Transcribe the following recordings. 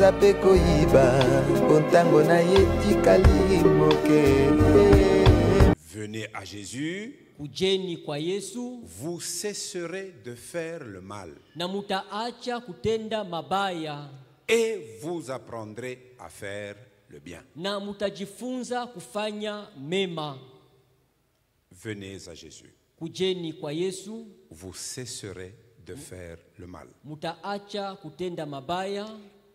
aza pe koyiba pontango na ye tikali moke. Venez à Jésus, Kujeni kwa Yesu, vous cesserez de faire le mal na mutaacha kutenda mabaya, et vous apprendrez à faire le bien. na mutajifunza kufanya mema. Venez à Jésus, Kujeni kwa Yesu, vous cesserez de faire le mal mutaacha kutenda mabaya,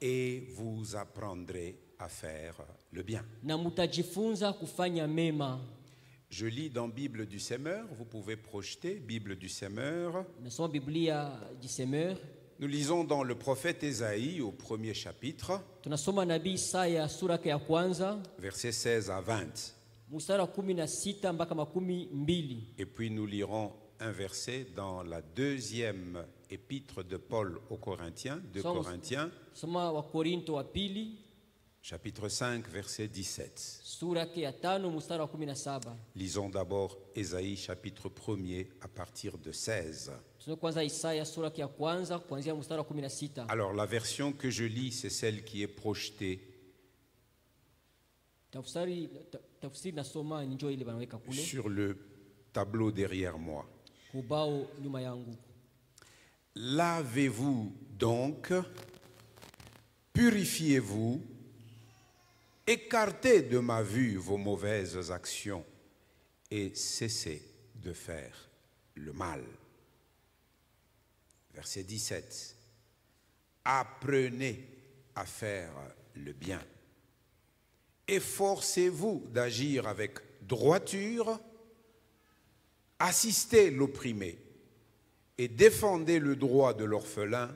et vous apprendrez à faire le bien. na mutajifunza kufanya mema. Je lis dans Bible du Semeur, vous pouvez projeter Bible du Semeur. Nasoma Biblia Jisemeur. Nous lisons dans le prophète Ésaïe au premier chapitre, Tunasoma nabii Isaya sura yake ya kwanza, versets 16 à 20. mstari wa 16 mpaka 12. Et puis nous lirons un verset dans la deuxième épître de Paul aux Corinthiens, 2 Corinthiens, Soma wa Korinto wa pili, chapitre 5, verset 17. sura yake ya 5 mstari wa 17. Lisons d'abord Ésaïe chapitre 1er à partir de 16. Tusome kwanza Isaya sura yake ya kwanza kuanzia mstari wa 16. Alors la version que je lis, c'est celle qui est projetée Tafsiri nasoma njoo ile banaweka kule sur le tableau derrière moi. kubao nyuma yangu. Lavez-vous donc, purifiez-vous, écartez de ma vue vos mauvaises actions et cessez de faire le mal. Verset 17. Apprenez à faire le bien. Efforcez-vous d'agir avec droiture, assistez l'opprimé et défendez le droit de l'orphelin,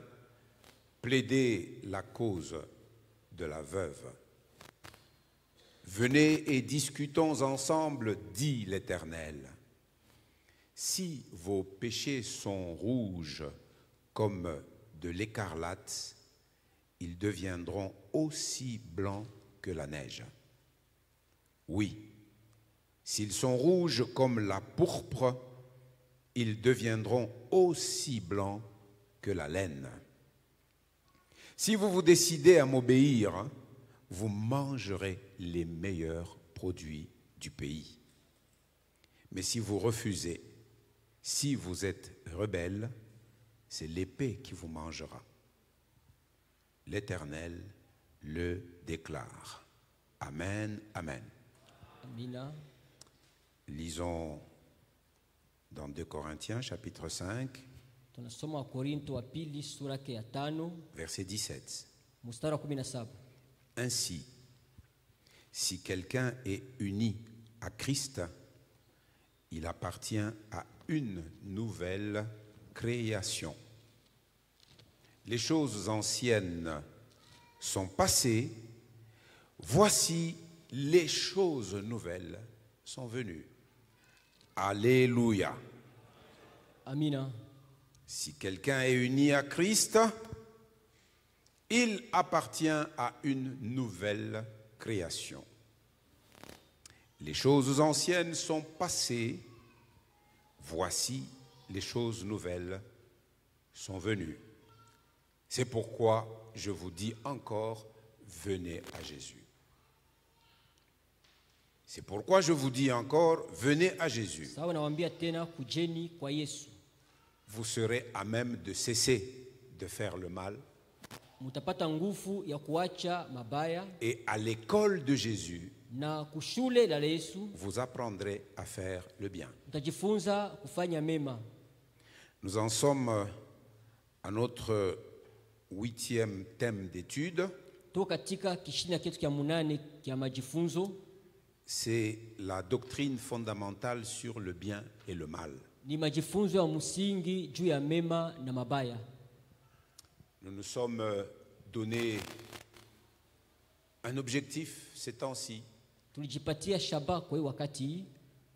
plaidez la cause de la veuve. Venez et discutons ensemble, dit l'Éternel. Si vos péchés sont rouges comme de l'écarlate, ils deviendront aussi blancs que la neige. Oui, s'ils sont rouges comme la pourpre, ils deviendront aussi blancs que la laine. Si vous vous décidez à m'obéir, vous mangerez les meilleurs produits du pays. Mais si vous refusez, si vous êtes rebelle, c'est l'épée qui vous mangera. L'Éternel le déclare. Amen, amen. Amina. Lisons dans 2 Corinthiens chapitre 5, Tunasoma wa Korinto wa pili sura yake ya 5 verset 17. mstari wa 17. Ainsi, si quelqu'un est uni à Christ, il appartient à une nouvelle création. Les choses anciennes sont passées, voici les choses nouvelles sont venues. Alléluia. Amina. Si quelqu'un est uni à Christ, il appartient à une nouvelle création. Les choses anciennes sont passées, voici les choses nouvelles sont venues. C'est pourquoi je vous dis encore, venez à Jésus. C'est pourquoi je vous dis encore, venez à Jésus. Sawa nawaambia tena kujeni kwa Yesu. Vous serez à même de cesser de faire le mal. Mutapata nguvu ya kuacha mabaya, Et à l'école de Jésus, na kushule la Yesu vous apprendrez à faire le bien. mtajifunza kufanya mema. Nous en sommes à notre 8e thème d'étude. Tuko katika kishina kitu kia 8 kia majifunzo, C'est la doctrine fondamentale sur le bien et le mal. ni majifunzo ya msingi juu ya mema na mabaya. Nous nous sommes donné un objectif ces temps-ci. Tulijipatia shaba kwa hii wakati,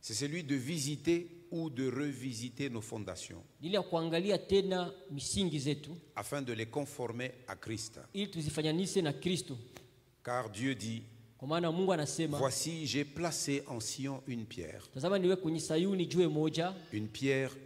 C'est celui de visiter ou de revisiter nos fondations ili ya kuangalia tena misingi zetu afin de les conformer à Christ. ili tuzifanyanishe na Kristo. Car Dieu dit, Kwa maana Mungu anasema, voici j'ai placé en Sion une pierre tazama niwe kwenye Sayuni jiwe moja,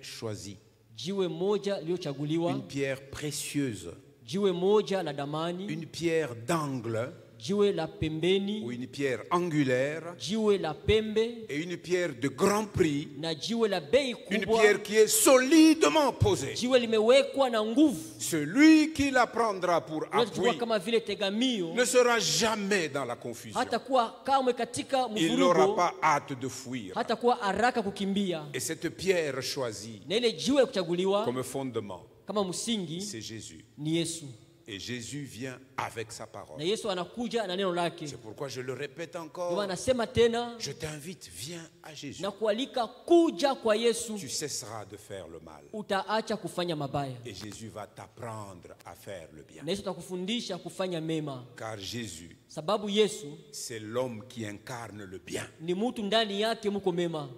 choisie, jiwe moja une liochaguliwa, pierre précieuse, jiwe moja la damani, une pierre d'angle jiwe la pembeni, ou une pierre angulaire jiwe la pembe, et une pierre de grand prix, na jiwe la bei une kubwa, pierre qui est solidement posée. jiwe limewekwa na nguvu. Celui qui la prendra pour Unachukua appui kama vile tegamio, ne sera jamais dans la confusion. hata kuwa kamwe katika Il n'aura mvurugo, pas hâte de fuir. hata kuwa haraka kukimbia. Et cette pierre choisie Na ile jiwe kuchaguliwa comme fondement, kama msingi c'est Jésus. ni Yesu, Et Jésus vient avec sa na parole. Yesu anakuja na neno lake. C'est pourquoi je le répète Ndio encore. maana nasema tena Je t'invite, viens à Jésus. na kualika kuja kwa Yesu, Tu cesseras de faire le mal. utaacha kufanya mabaya, Et Jésus va t'apprendre à faire le bien. na Yesu atakufundisha kufanya mema, Car Jésus, sababu Yesu c'est l'homme qui incarne le bien. ni mtu ndani yake muko mema.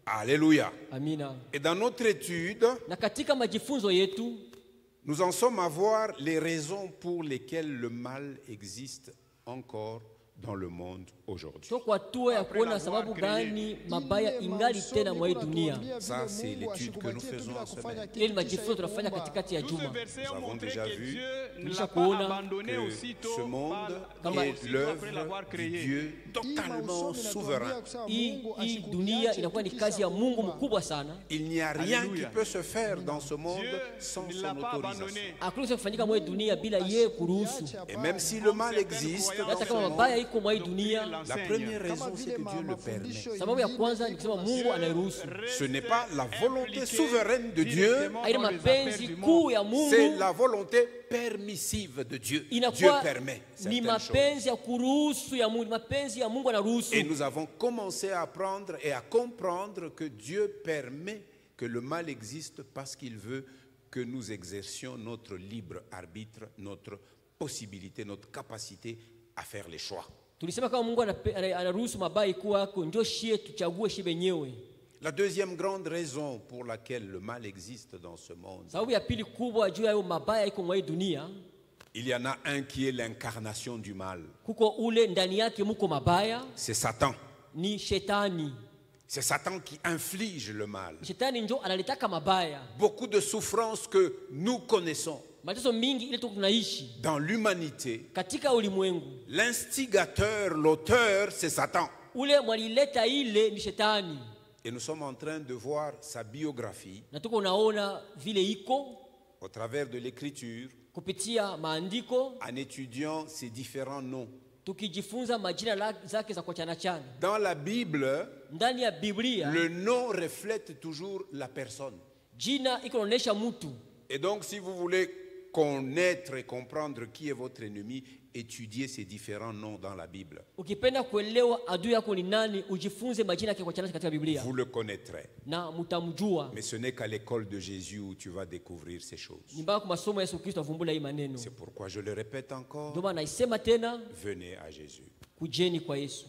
Alléluia. Amina. Et dans notre étude, Na katika majifunzo yetu nous en sommes à voir les raisons pour lesquelles le mal existe encore dans le monde aujourd'hui. tuko hatua ya kuona sababu gani mabaya ingali tena mwa hii dunia. Ça, c'est l'étude que nous faisons en semaine. Ile ni majifunzo tunafanya katikati ya Tous ces juma. versets Nous ont avons montré déjà que vu Dieu ne Nisha l'a kuona pas abandonné Que aussitôt, ce monde par- est aussitôt après l'avoir l'œuvre du créé. Dieu totalement souverain. Hii dunia inakuwa ni kazi ya Mungu mkubwa sana. Il n'y a rien Alléluia. qui peut se faire dans ce monde Dieu sans ne son l'a pas autorisation. abandonné. Hakuna kitu kufanyika mwa hii dunia bila yeye kuruhusu. Et même si le mal existe dans Hata ce kama monde, mabaya iko mwa hii dunia, la première raison, c'est que Dieu le permet. sababu ya kwanza ni kusema Mungu anairuhusu. Ce n'est pas la volonté souveraine de Dieu, Haina mapenzi kuu ya c'est Mungu, la volonté permissive de Dieu. Dieu inakuwa permet ni certaines choses. mapenzi ya kuruhusu ya Mungu, mapenzi ya Mungu anaruhusu. Et nous avons commencé à apprendre et à comprendre que Dieu permet que le mal existe parce qu'il veut que nous exercions notre libre arbitre, notre possibilité, notre capacité à faire les choix. Tulisema kama Mungu anaruhusu mabaya kuwako, ndio shie tuchague shie benyewe. La deuxième grande raison pour laquelle le mal existe dans ce monde, Sababu ya pili kubwa juu ya hayo mabaya iko mwa hii dunia, il y en a un qui est l'incarnation du mal. kuko ule ndani yake muko mabaya, C'est Satan. ni shetani. C'est Satan qui inflige le mal. Shetani ndio analitaka mabaya. Beaucoup de souffrances que nous connaissons Mateso mingi ile tuko tunaishi dans l'humanité, katika ulimwengu, l'instigateur, l'auteur, c'est Satan. ule mwalileta ile ni shetani, Et nous sommes en train de voir sa biographie na tuko naona vile iko au travers de l'écriture, kupitia maandiko, en étudiant ses différents noms. tukijifunza majina zake za kuachana chana. Dans la Bible, Ndani ya Biblia le nom reflète toujours la personne. jina iko naonesha mtu. Et donc, si vous voulez connaître et comprendre qui est votre ennemi, étudiez ces différents noms dans la Bible. Ukipenda kuelewa adui yako ni nani, ujifunze majina yake kwa chana katika Biblia Vous le connaîtrez. na mtamjua. Mais ce n'est qu'à l'école de Jésus où tu vas découvrir ces choses. Ni mpaka kwa masomo ya Yesu Kristo avumbula hii maneno. C'est pourquoi je le répète encore, Ndio maana naisema tena, venez à Jésus. kujeni kwa Yesu.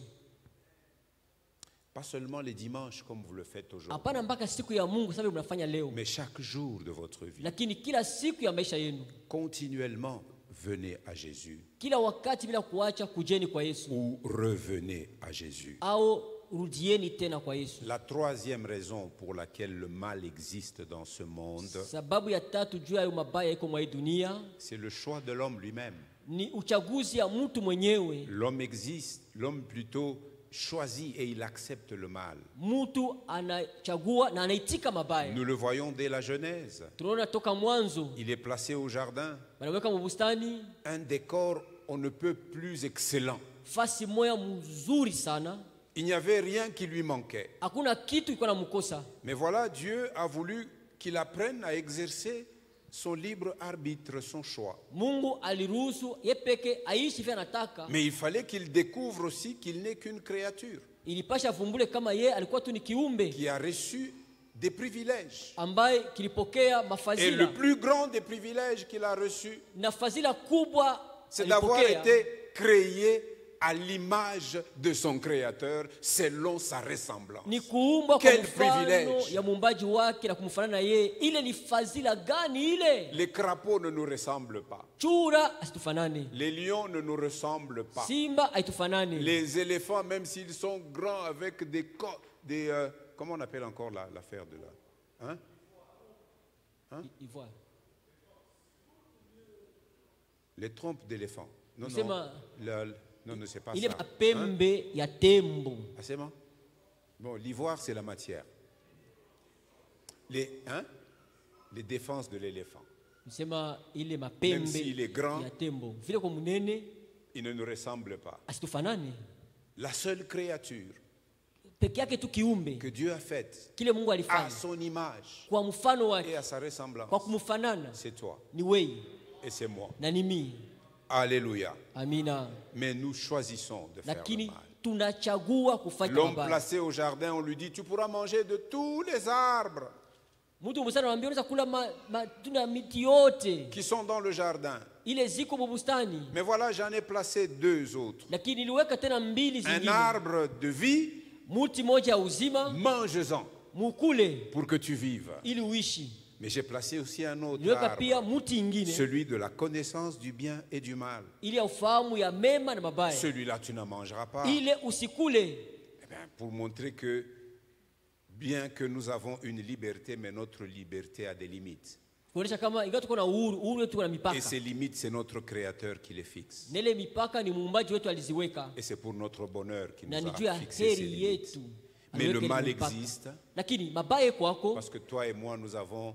Pas seulement les dimanches comme vous le faites aujourd'hui, Hapana mpaka siku ya Mungu sababu mnafanya leo, mais chaque jour de votre vie. lakini kila siku ya maisha yenu, Continuellement, venez à Jésus kila wakati bila kuacha, kujeni kwa Yesu ou revenez à Jésus. au rudieni tena kwa Yesu. La troisième raison pour laquelle le mal existe dans ce monde, Sababu ya tatu juu ya mabaya iko mwa hii dunia c'est le choix de l'homme lui-même. ni uchaguzi ya mtu mwenyewe. L'homme existe, l'homme plutôt choisit et il accepte le mal. Mtu anachagua na anaitika mabaya. Nous le voyons dès la Genèse. Tunaona toka mwanzo Il est placé au jardin, wanaweka mubustani un décor on ne peut plus excellent. fasi moya mzuri sana, Il n'y avait rien qui lui manquait. hakuna kitu iko na mkosa. Mais voilà, Dieu a voulu qu'il apprenne à exercer son libre arbitre, son choix. Mungu aliruhusu ye peke aishi vile anataka. Mais il fallait qu'il découvre aussi qu'il n'est qu'une créature Ilipasha vumbule kama ye alikuwa tu ni kiumbe qui a reçu des privilèges. ambaye kilipokea Et mafazila, le plus grand des privilèges qu'il a reçu, na fazila kubwa c'est d'avoir alipokea été créé à l'image de son créateur, selon sa ressemblance. ni kuumbwa kwa Quel mfano privilège! ya muumbaji wake na kumfanana na yeye. Ile ni fazila gani ile? Les crapauds ne nous ressemblent pas. Chura asitufanane, Les lions ne nous ressemblent pas. simba haitufanane, Les éléphants, même s'ils sont grands avec des comment on appelle encore l'affaire de là, hein? Ivoire. Les trompes d'éléphant. Non, C'est non, ma- non, c'est pas ile ça. Hein? mapembe ya tembo. Ah, c'est bon? Bon, l'ivoire, c'est la matière. Les défenses de l'éléphant. Nisema ile Même mapembe s'il est grand, ya tembo. Vile kwa munene il ne nous ressemble pas. asitufanane. La seule créature Peke yake tu kiumbe que Dieu a faite kile Mungu à alifanya son image kwa mfano et wake, à sa ressemblance, kwa kumfanana c'est toi ni wewe et c'est moi. na ni mimi. Alléluia. Amina. Mais nous choisissons de faire le Lakini mal. tunachagua kufanya L'homme mabaya. placé au jardin, on lui dit, tu pourras manger de tous les arbres Mtu msana anamwambia unaweza kula matunda ya miti yote qui sont dans le jardin. ile ziko bustani, Mais voilà, j'en ai placé deux autres. lakini niliweka tena mbili Un zingine. arbre de vie, Muti moja ya uzima mange-en mukule pour que tu vives. ili uishi. Mais j'ai placé aussi un autre Niliweka pia arbre, muti ingine celui de la connaissance du bien et du mal. ili ya ufahamu ya mema na mabaya, Celui-là, tu n'en mangeras pas. ile usikule. Eh bien, pour montrer que, bien que nous avons une liberté, mais notre liberté a des limites. Kuonesha kama ingawa tuko na uhuru wetu kuna Et mipaka, ces limites, c'est notre Créateur qui les fixe. na ile mipaka ni muumbaji wetu aliziweka, Et c'est pour notre bonheur qu'il na nous ni juu a ya fixé ces heri limites. yetu. Mais aliweka le ile mal mipaka. existe Lakini mabaya kwako, parce que toi et moi, nous avons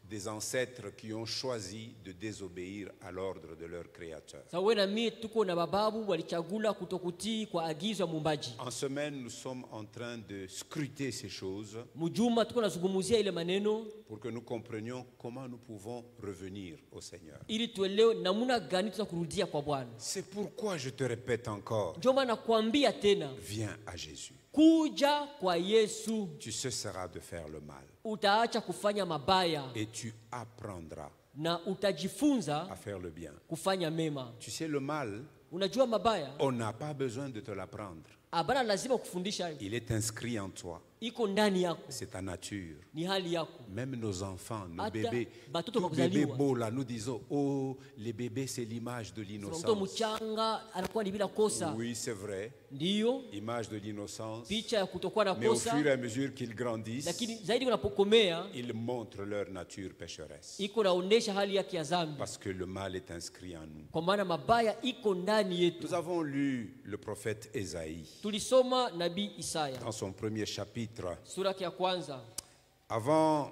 des ancêtres qui ont choisi de désobéir à l'ordre de leur Créateur. sawa wewe na mimi tuko na bababu walichagula kutokutii kwa agizo ya muumbaji. En semaine, nous sommes en train de scruter ces choses Mjuma tuko nazungumzia ile maneno pour que nous comprenions comment nous pouvons revenir au Seigneur. ili tuelewe namna gani tunaweza kurudia kwa Bwana. C'est pourquoi je te répète encore, Ndio maana nakwambia tena, viens à Jésus. kuja kwa Yesu Tu cesseras de faire le mal utaacha kufanya mabaya et tu apprendras na utajifunza à faire le bien. kufanya mema. Tu sais, le mal, Unajua mabaya on n'a pas besoin de te l'apprendre. abana lazima kufundisha hayo. Il est inscrit en toi. Iko ndani yako, C'est ta nature. ni hali yako. Même nos enfants, nos Hata bébés, batoto tout bakuzaliwa. bébé beau là, nous disons, oh, les bébés, c'est l'image de Mtoto l'innocence. mchanga anakuwa ni bila kosa, Oui, c'est vrai, ndiyo image de l'innocence. picha ya kutokuwa na Mais au kosa, fur et à mesure qu'ils grandissent, lakini zaidi unapokomea ils montrent leur nature pécheresse. iko naonesha hali yake ya dhambi, Parce que le mal est inscrit en nous. kwa maana mabaya iko ndani yetu. Nous avons lu le prophète Ésaïe Tulisoma nabii Isaya dans son premier chapitre. sura yake ya kwanza. Avant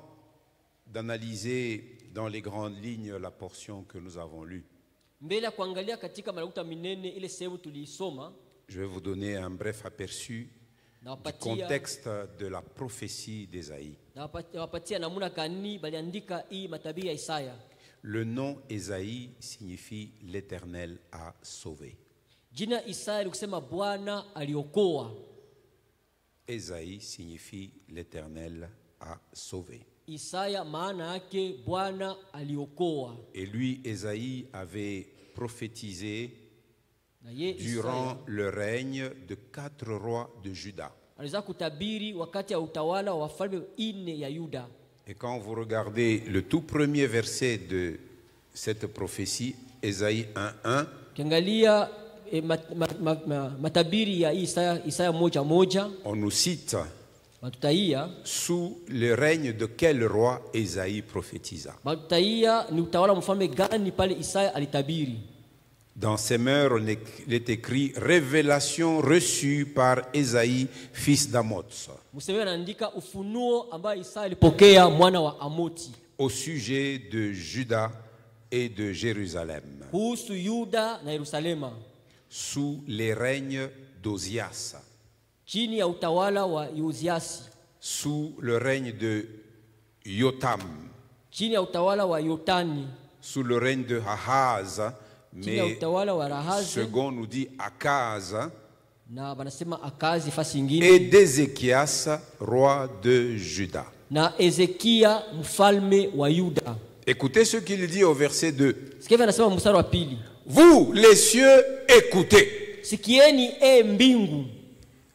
d'analyser dans les grandes lignes la portion que nous avons lue, Mbele ya kuangalia katika malakuta minene ile sehemu tuliisoma, je vais vous donner un bref aperçu du nawapatia contexte de la prophétie d'Ésaïe. nawapatia namuna gani baliandika hii matabiri ya Isaya. Le nom Ésaïe signifie l'Éternel a sauvé. Jina Isaya ni kusema Bwana aliokoa. Ésaïe signifie l'Éternel a sauvé. Isaya maana yake Bwana aliokoa. Et lui, Ésaïe, avait prophétisé Na ye durant Isaya le règne de 4 rois de Juda. aliweza kutabiri wakati ya utawala wa wafalme 4 ya Yuda. Et quand vous regardez le tout premier verset de cette prophétie, Ésaïe 1:1, Kiangalia matabiri ya Isaya moja moja, on nous cite matutaia sous le règne de quel roi Ésaïe prophétisa. matutaia ni utawala wa mfalme gani pale Isaya alitabiri. Dans ces mœurs, il est écrit révélation reçue par Ésaïe, fils d'Amoz, Museveni anaandika ufunuo ambayo Isaya alipokea mwana wa Amoti au sujet de Juda et de Jérusalem, kuhusu Yuda na Yerusalema sous les règnes d'Ozias, chini ya utawala wa Yoziasi, sous le règne de Yotam, chini ya utawala wa Yotani, sous le règne de Ahaz, chini ya mais utawala wa Rahazi, second nous dit Akaz, na banasema Akazi fasi ingine, et d'Ézéchias, roi de Juda. na Ezekia mfalme wa Yuda. Écoutez ce qu'il dit au verset 2. Sikia anasema mstari wa pili, Vous, les cieux, écoutez. sikieni mbingu,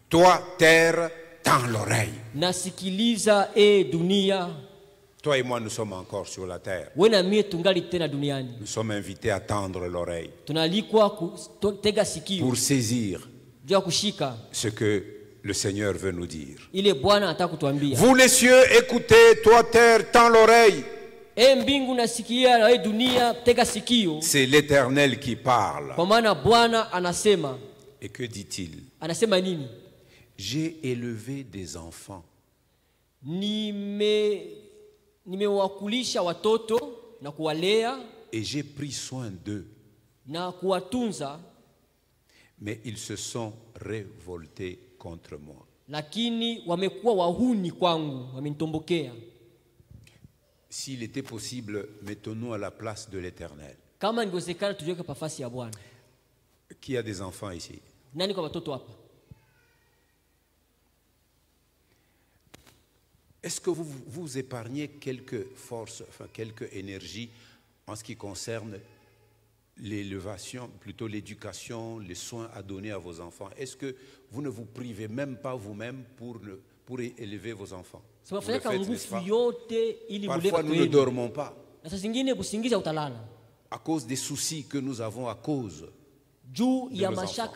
Toi, terre, tends l'oreille. nasikiliza dunia. Toi et moi, nous sommes encore sur la terre. Wewe na mie tungali tena duniani, Nous sommes invités à tendre l'oreille tunalikwa kutega sikio pour saisir juu ya kushika ce que le Seigneur veut nous dire. ile Bwana anataka kutuambia. Vous, les cieux, écoutez. Toi, terre, tends l'oreille. E mbingu nasikia na we dunia tega sikio. C'est l'Éternel qui parle. Kwa maana Bwana anasema. Et que dit-il? Anasema nini? J'ai élevé des enfants. Nimewakulisha watoto na kuwalea. Et j'ai pris soin d'eux. Na kuwatunza. Mais ils se sont révoltés contre moi. Lakini wamekuwa wahuni kwangu, wamenitombokea. S'il était possible, mettons-nous à la place de l'Éternel. Kama ingewezekana tujiweke nafasi ya Bwana. Qui a des enfants ici? Nani kwa watoto hapa? Est-ce que vous épargnez quelques forces, enfin quelques énergies en ce qui concerne l'élevation, plutôt l'éducation, les soins à donner à vos enfants? Est-ce que vous ne vous privez même pas vous-même pour élever vos enfants? Vous le faites, n'est-ce pas? Parfois nous ne dormons pas à cause des soucis que nous avons à cause de nos enfants.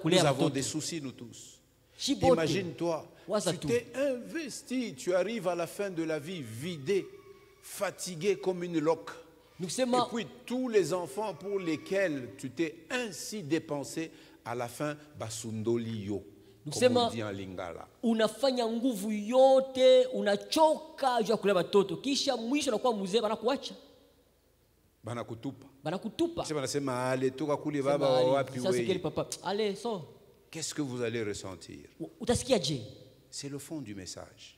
Nous avons des soucis nous tous. Imagine-toi, tu t'es investi, tu arrives à la fin de la vie vidé, fatigué comme une loque. Et puis tous les enfants pour lesquels tu t'es ainsi dépensé, à la fin, basundoliyo, comme on dit en Lingala. Unafanya nguvu yote, unachoka juu ya kulea watoto, kisha mwisho unakuwa mzee banakuacha. Banakutupa. Qu'est-ce que vous allez ressentir? C'est le fond du message.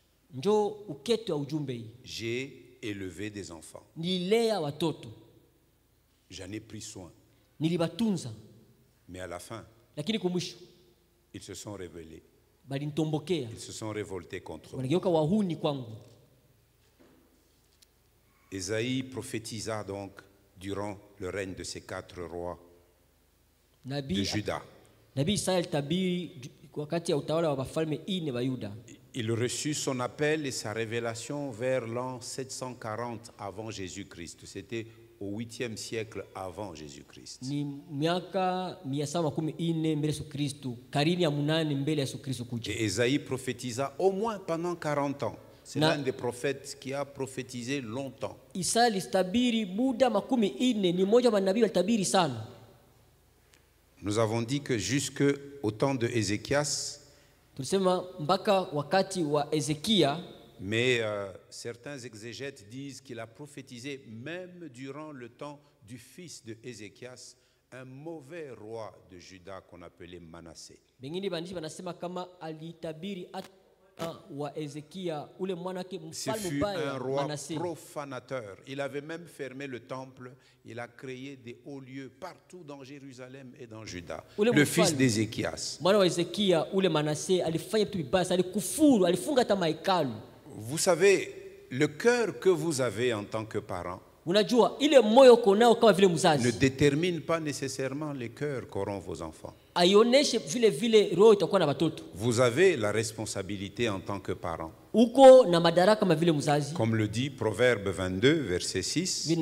J'ai élevé des enfants. J'en ai pris soin. Mais à la fin, ils se sont rebellés. Ils se sont révoltés contre moi. Ésaïe prophétisa donc durant le règne de ces 4 rois de Juda. Il reçut son appel et sa révélation vers l'an 740 avant Jésus-Christ. C'était au 8e siècle avant Jésus-Christ. Et Ésaïe prophétisa au moins pendant 40 ans. C'est l'un des prophètes qui a prophétisé longtemps. Nous avons dit que jusqu'au temps de Ézéchias, mais certains exégètes disent qu'il a prophétisé même durant le temps du fils de Ézéchias, un mauvais roi de Juda qu'on appelait Manassé. Ce fut un roi profanateur. Il avait même fermé le temple. Il a créé des hauts lieux partout dans Jérusalem et dans Juda. Le fils d'Ézéchias. Vous savez, le cœur que vous avez en tant que parent ne détermine pas nécessairement les cœurs qu'auront vos enfants. Vous avez la responsabilité en tant que parent. Comme le dit Proverbe 22, verset 6.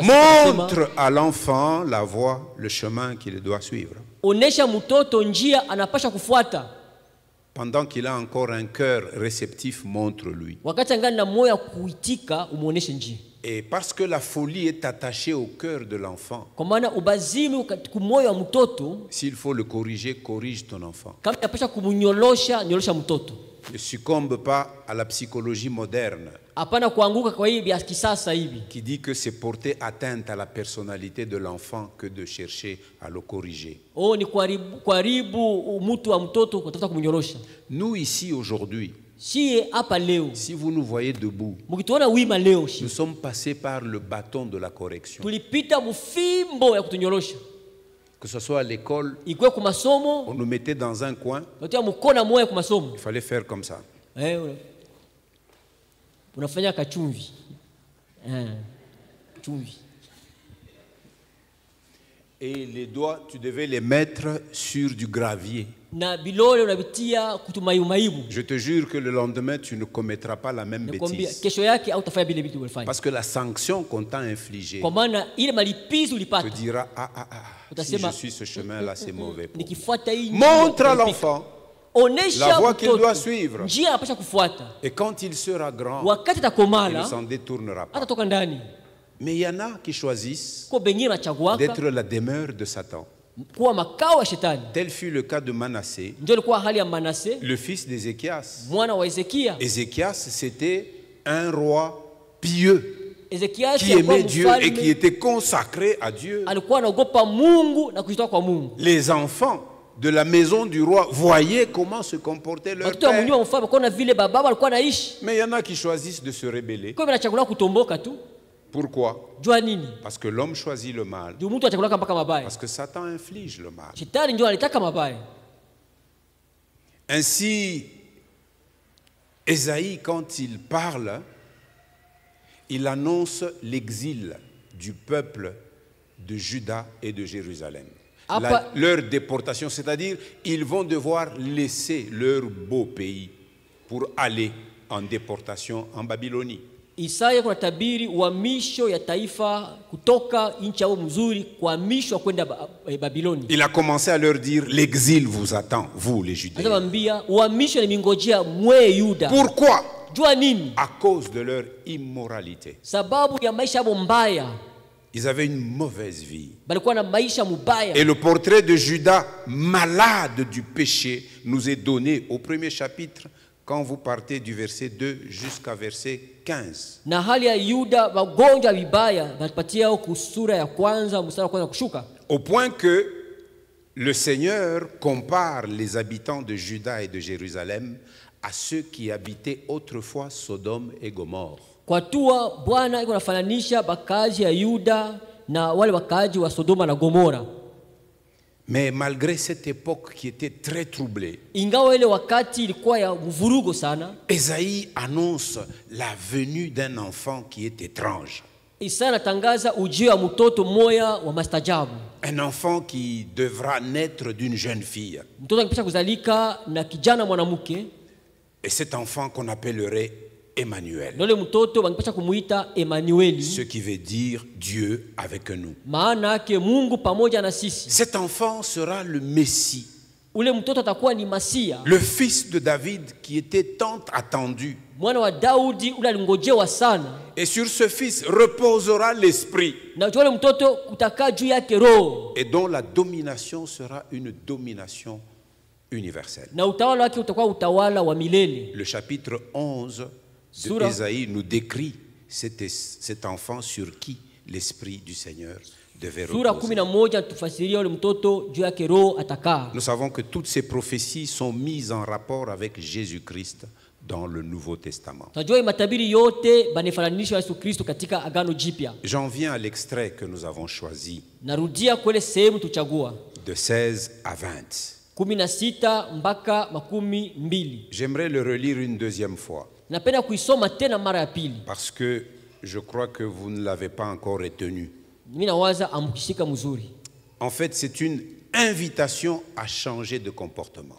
Montre à l'enfant la voie, le chemin qu'il doit suivre. Pendant qu'il a encore un cœur réceptif, montre-lui. Et parce que la folie est attachée au cœur de l'enfant, s'il faut le corriger, corrige ton enfant. Ne succombe pas à la psychologie moderne qui dit que c'est porter atteinte à la personnalité de l'enfant que de chercher à le corriger. Nous ici aujourd'hui, si vous nous voyez debout, nous sommes passés par le bâton de la correction. Que ce soit à l'école, on nous mettait dans un coin, il fallait faire comme ça. Et les doigts, tu devais les mettre sur du gravier. Je te jure que le lendemain, tu ne commettras pas la même bêtise. Parce que la sanction qu'on t'a infligée te dira, si je suis ce chemin-là, c'est mauvais pour moi. Montre à l'enfant onesha voie qu'il mtoto doit suivre. njia anapasha kufuata. Et quand il sera grand, Wakati il ne atakomala s'en détournera pas. atatoka ndani. Mais il y en a qui choisissent Kwa bengine wanachaguaka d'être la demeure de Satan. kuwa makao ya shetani. Tel fut le cas de Manassé, Ndio ilikuwa hali ya Manase le fils d'Ézéchias. mwana wa Ezekia. Ézéchias, c'était un roi pieux Ezekia qui aimait Dieu et qui était consacré à Dieu. alikuwa anaogopa Mungu na kujitoa kwa Mungu. Les enfants de la maison du roi voyaient comment se comportait leur Watoto wa père. mnyuma mfalme kwa vile baba walikuwa naishi. Mais il y en a qui choisissent de se rebeller. Kwa hivyo anachagua kutomboka tu. Pourquoi? Jua nini? Parce que l'homme choisit le mal. Ndio mtu anachagua mpaka mabaya. Parce que Satan inflige le mal. Shetani ndio alitaka mabaya. Ainsi, Ésaïe, quand il parle, il annonce l'exil du peuple de Juda et de Jérusalem. Leur déportation, c'est-à-dire ils vont devoir laisser leur beau pays pour aller en déportation en Babylonie. Isaya kuna tabiri uhamisho ya taifa kutoka nchi yao mzuri kuhamishwa kwenda Babiloni. Il a commencé à leur dire, l'exil vous attend, vous les Judéens. Anamwambia uhamisho ni mingojea mwe Yuda. Pourquoi? Jua nini? À cause de leur immoralité. Sababu ya maisha yao mbaya. Ils avaient une mauvaise vie. Balikuwa na maisha mubaya. Et le portrait de Judas, malade du péché, nous est donné au premier chapitre, quand vous partez du verset 2 jusqu'à verset 15. Na hali ya Yuda wagonjwa vibaya balipatia huko sura ya kwanza mstari wa kwanza kushuka. Au point que le Seigneur compare les habitants de Juda et de Jérusalem à ceux qui habitaient autrefois Sodome et Gomorre. Kwa tua Bwana iko nafananisha bakaji ya Yuda na wale wakaji wa Sodoma na Gomora. Mais malgré cette époque qui était très troublée, ingawa ile wakati ilikuwa ya mvurugo sana, Ésaïe annonce la venue d'un enfant qui est étrange. Isaya anatangaza ujio wa mtoto moya wa mastajabu. Un enfant qui devra naître d'une jeune fille. Mtoto akipasha kuzalika na kijana mwanamke. Et cet enfant qu'on appellerait Emmanuel. Nole mtoto wangepasha kumuita Emmanueli. Ce qui veut dire Dieu avec nous. Maana yake Mungu pamoja na sisi. Cet enfant sera le Messie. Ule mtoto atakuwa ni Masia. Le fils de David qui était tant attendu. Mwana wa Daudi ule alingojewa sana. Et sur ce fils reposera l'esprit. Na ule mtoto kutakaa juu yake roho. Et dont la domination sera une domination universelle. Na utawala wake utakuwa utawala wa milele. Le chapitre 11 de Ésaïe nous décrit cet enfant sur qui l'esprit du Seigneur devait reposer. Nous savons que toutes ces prophéties sont mises en rapport avec Jésus-Christ dans le Nouveau Testament. J'en viens à l'extrait que nous avons choisi de 16 à 20. J'aimerais le relire une deuxième fois. Parce que je crois que vous ne l'avez pas encore retenu. En fait, c'est une invitation à changer de comportement.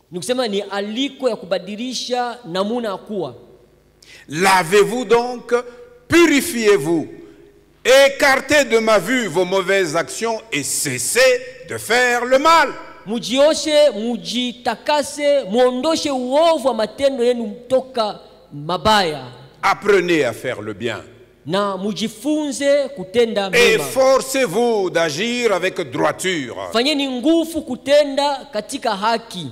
Lavez-vous donc, purifiez-vous, écartez de ma vue vos mauvaises actions et cessez de faire le mal. Mujioshe, mujitakase, muondoshe uovu wa matendo yenu toka mabaya. Apprenez à faire le bien. Na mujifunze kutenda mema. Efforcez-vous d'agir avec droiture. Fanyeni nguvu kutenda katika haki.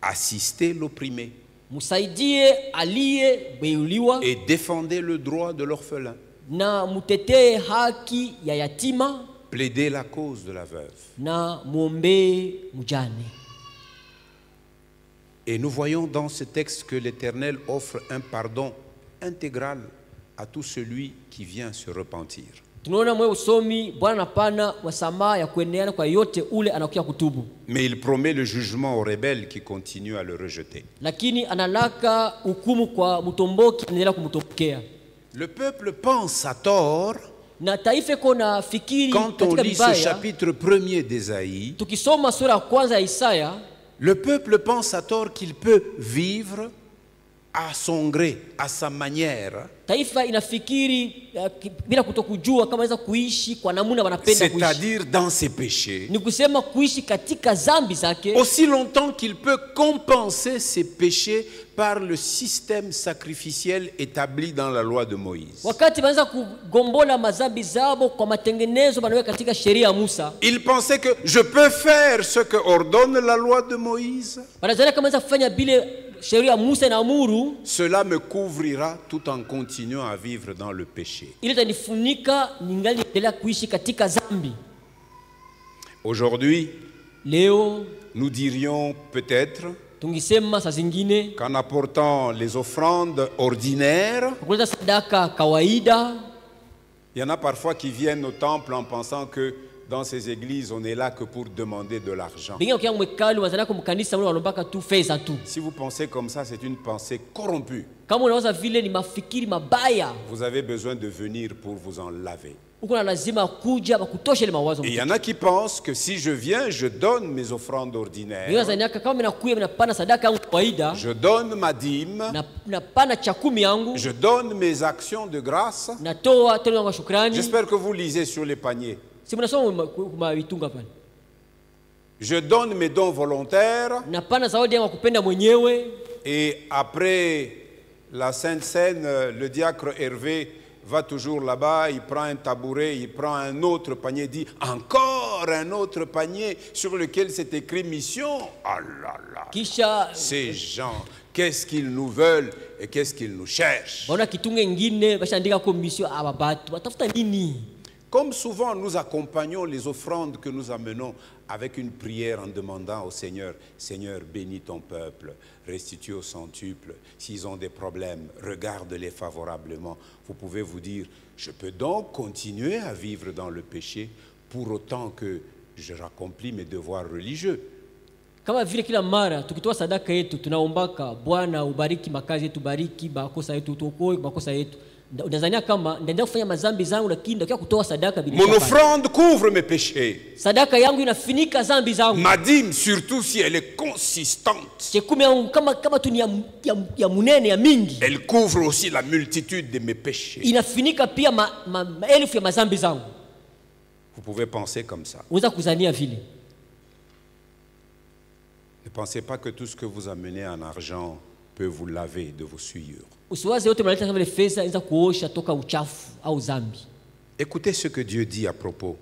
Assistez l'opprimé. Musaidie aliyebeuliwa. Et défendez le droit de l'orphelin. Na mutetee haki ya yatima. Plaidez la cause de la veuve. Na muombe mjane. Et nous voyons dans ce texte que l'Éternel offre un pardon intégral à tout celui qui vient se repentir. Mais il promet le jugement aux rebelles qui continuent à le rejeter. Le peuple pense à tort. Quand on lit ce chapitre 1er d'Ésaïe, le peuple pense à tort qu'il peut vivre à son gré, à sa manière, Taifa inafikiri bila kutokujua kama inaweza kuishi kwa namna wanapenda kuishi. c'est-à-dire dans ses péchés. Ni kusema kuishi katika dhambi zake. Aussi longtemps qu'il peut compenser ses péchés par le système sacrificiel établi dans la loi de Moïse. Wakati wanaweza kugombola madhambi zao kwa matengenezo wanaweka katika sheria ya Musa. Il pensait que je peux faire ce que ordonne la loi de Moïse. Wanazania kama inaweza kufanya bile sheria ya Musa inaamuru. Cela me couvrira tout en continuant à vivre dans le péché. Ili tanifunika ningali endelea kuishi katika dhambi. Aujourd'hui, Leo nous dirions peut-être tungisema saa zingine qu'en apportant les offrandes ordinaires, kuleta sadaka kawaida. il y en a parfois qui viennent au temple en pensant que dans ces églises, on est là que pour demander de l'argent. Si vous pensez comme ça, c'est une pensée corrompue. Vous avez besoin de venir pour vous en laver. Et il y en a qui pensent que si je viens, je donne mes offrandes ordinaires, je donne ma dîme, je donne mes actions de grâce. J'espère que vous lisez sur les paniers. Je donne mes dons volontaires et après la Sainte Seine, le diacre Hervé va toujours là-bas, il prend un tabouret, il prend un autre panier, dit encore un autre panier sur lequel c'est écrit mission. Ah là là, ces gens, qu'est-ce qu'ils nous veulent et qu'est-ce qu'ils nous cherchent? Comme souvent, nous accompagnons les offrandes que nous amenons avec une prière en demandant au Seigneur, Seigneur, bénis ton peuple, restitue au centuple. S'ils ont des problèmes, regarde-les favorablement. Vous pouvez vous dire, je peux donc continuer à vivre dans le péché pour autant que je raccomplis mes devoirs religieux. Kama vile kila mara tukitoa sadaka yetu tunaombaka Bwana ubariki makazi yetu, bariki makosa yetu, tuokoe makosa yetu. Unazania kama ndaenda kufanya mazambi zangu lakini ndio kutoa sadaka bila. Mon offrande couvre mes péchés. Sadaka yangu inafunika zambi zangu. Ma dîme, surtout si elle est consistante, chekumi yangu kama tu ni ya munene ya mingi, elle couvre aussi la multitude de mes péchés. Inafunika pia maelfu ya mazambi zangu. Vous pouvez penser comme ça. Unaweza kuzania vile. Ne pensez pas que tout ce que vous amenez en argent peut vous laver de vos souillures. Écoutez ce que Dieu dit à propos.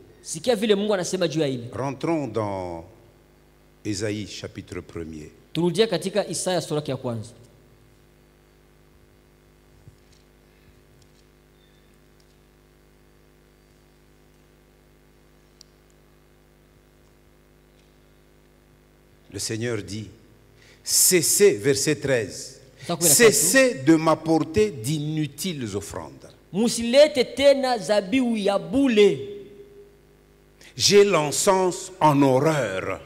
Rentrons dans Ésaïe chapitre 1er. Le Seigneur dit, cessez, verset 13, cessez de m'apporter d'inutiles offrandes. J'ai l'encens en horreur.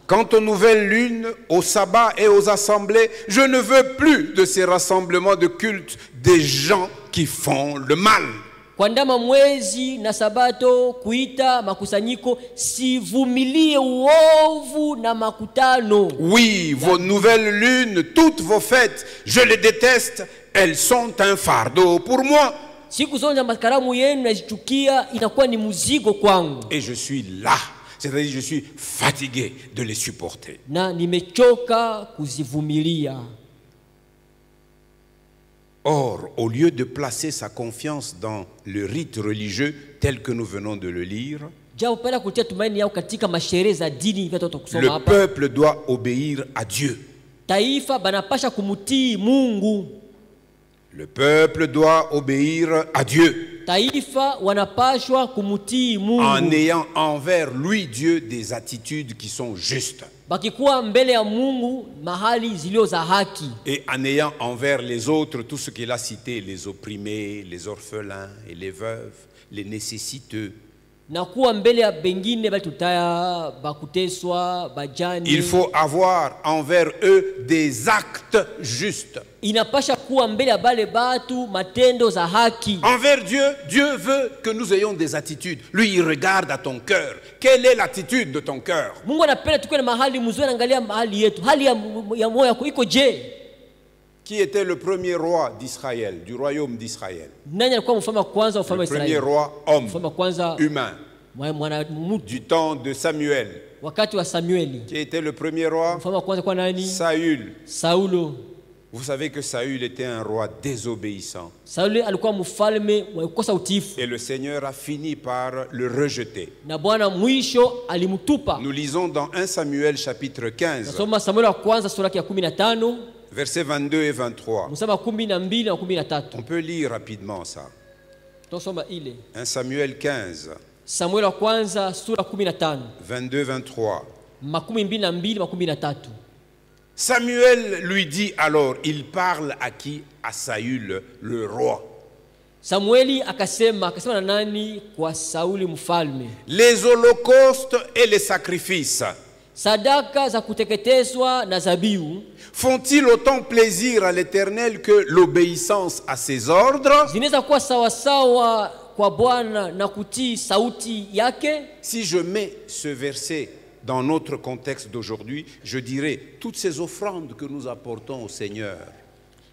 Quant aux nouvelles lunes, aux sabbats et aux assemblées, je ne veux plus de ces rassemblements de culte des gens qui font le mal. Kuandama mwezi na sabato kuita makusanyiko, sivumilie uovu na makutano. Oui, vos nouvelles lunes, toutes vos fêtes, je les déteste, elles sont un fardeau pour moi. Siku zote makaramu yenu nazichukia, inakuwa ni mzigo kwangu. Et je suis là, c'est-à-dire je suis fatigué de les supporter. Na nimechoka kuzivumilia. Or, au lieu de placer sa confiance dans le rite religieux tel que nous venons de le lire, le peuple doit obéir à Dieu. Le peuple doit obéir à Dieu en ayant envers lui, Dieu, des attitudes qui sont justes. Et en ayant envers les autres tout ce qu'il a cité, les opprimés, les orphelins et les veuves, les nécessiteux. na kuwa mbele ya bengine bali tutaya bakuteswa bajani. Il faut avoir envers eux des actes justes. Inapasha kuwa mbele ya bale batu matendo za haki. Envers Dieu, Dieu veut que nous ayons des attitudes. Lui, il regarde à ton cœur. Quelle est l'attitude de ton cœur? Mungu anapenda tukue na mahali mzuri, anaangalia mahali yetu. Hali ya moyo wako iko je? Qui était le premier roi d'Israël, du royaume d'Israël? Nani alikuwa mfalme wa kwanza wa ufalme wa Le premier Israeli? roi homme, Mfalme wa kwanza humain, mwana mtu du temps de Samuel. wakati wa Samueli. Qui était le premier roi? Mfalme wa kwanza kwa nani? Saül. Saulo. Vous savez que Saül était un roi désobéissant. Saulo alikuwa mfalme wa kukosa utiifu. Et le Seigneur a fini par le rejeter. Na Bwana mwisho alimtupa. Nous lisons dans 1 Samuel chapitre 15, Nasoma Samueli wa kwanza sura ya 15, versets 22 et 23. mstari wa 12 na 13. On peut lire rapidement ça. Tusoma ile. 1 Samuel 15, Samueli wa kwanza sura 15, 22-23. 22 na 13. Samuel lui dit alors, il parle à qui? À Saül, le roi. Samueli akasema na nani? Kwa Sauli mfalme. Les holocaustes et les sacrifices Sadaka za kuteketezwa na zabihu font-ils autant plaisir à l'Éternel que l'obéissance à ses ordres? zinaweza kuwa sawasawa kwa Bwana na kutii sauti yake? Si je mets ce verset dans notre contexte d'aujourd'hui, je dirais toutes ces offrandes que nous apportons au Seigneur,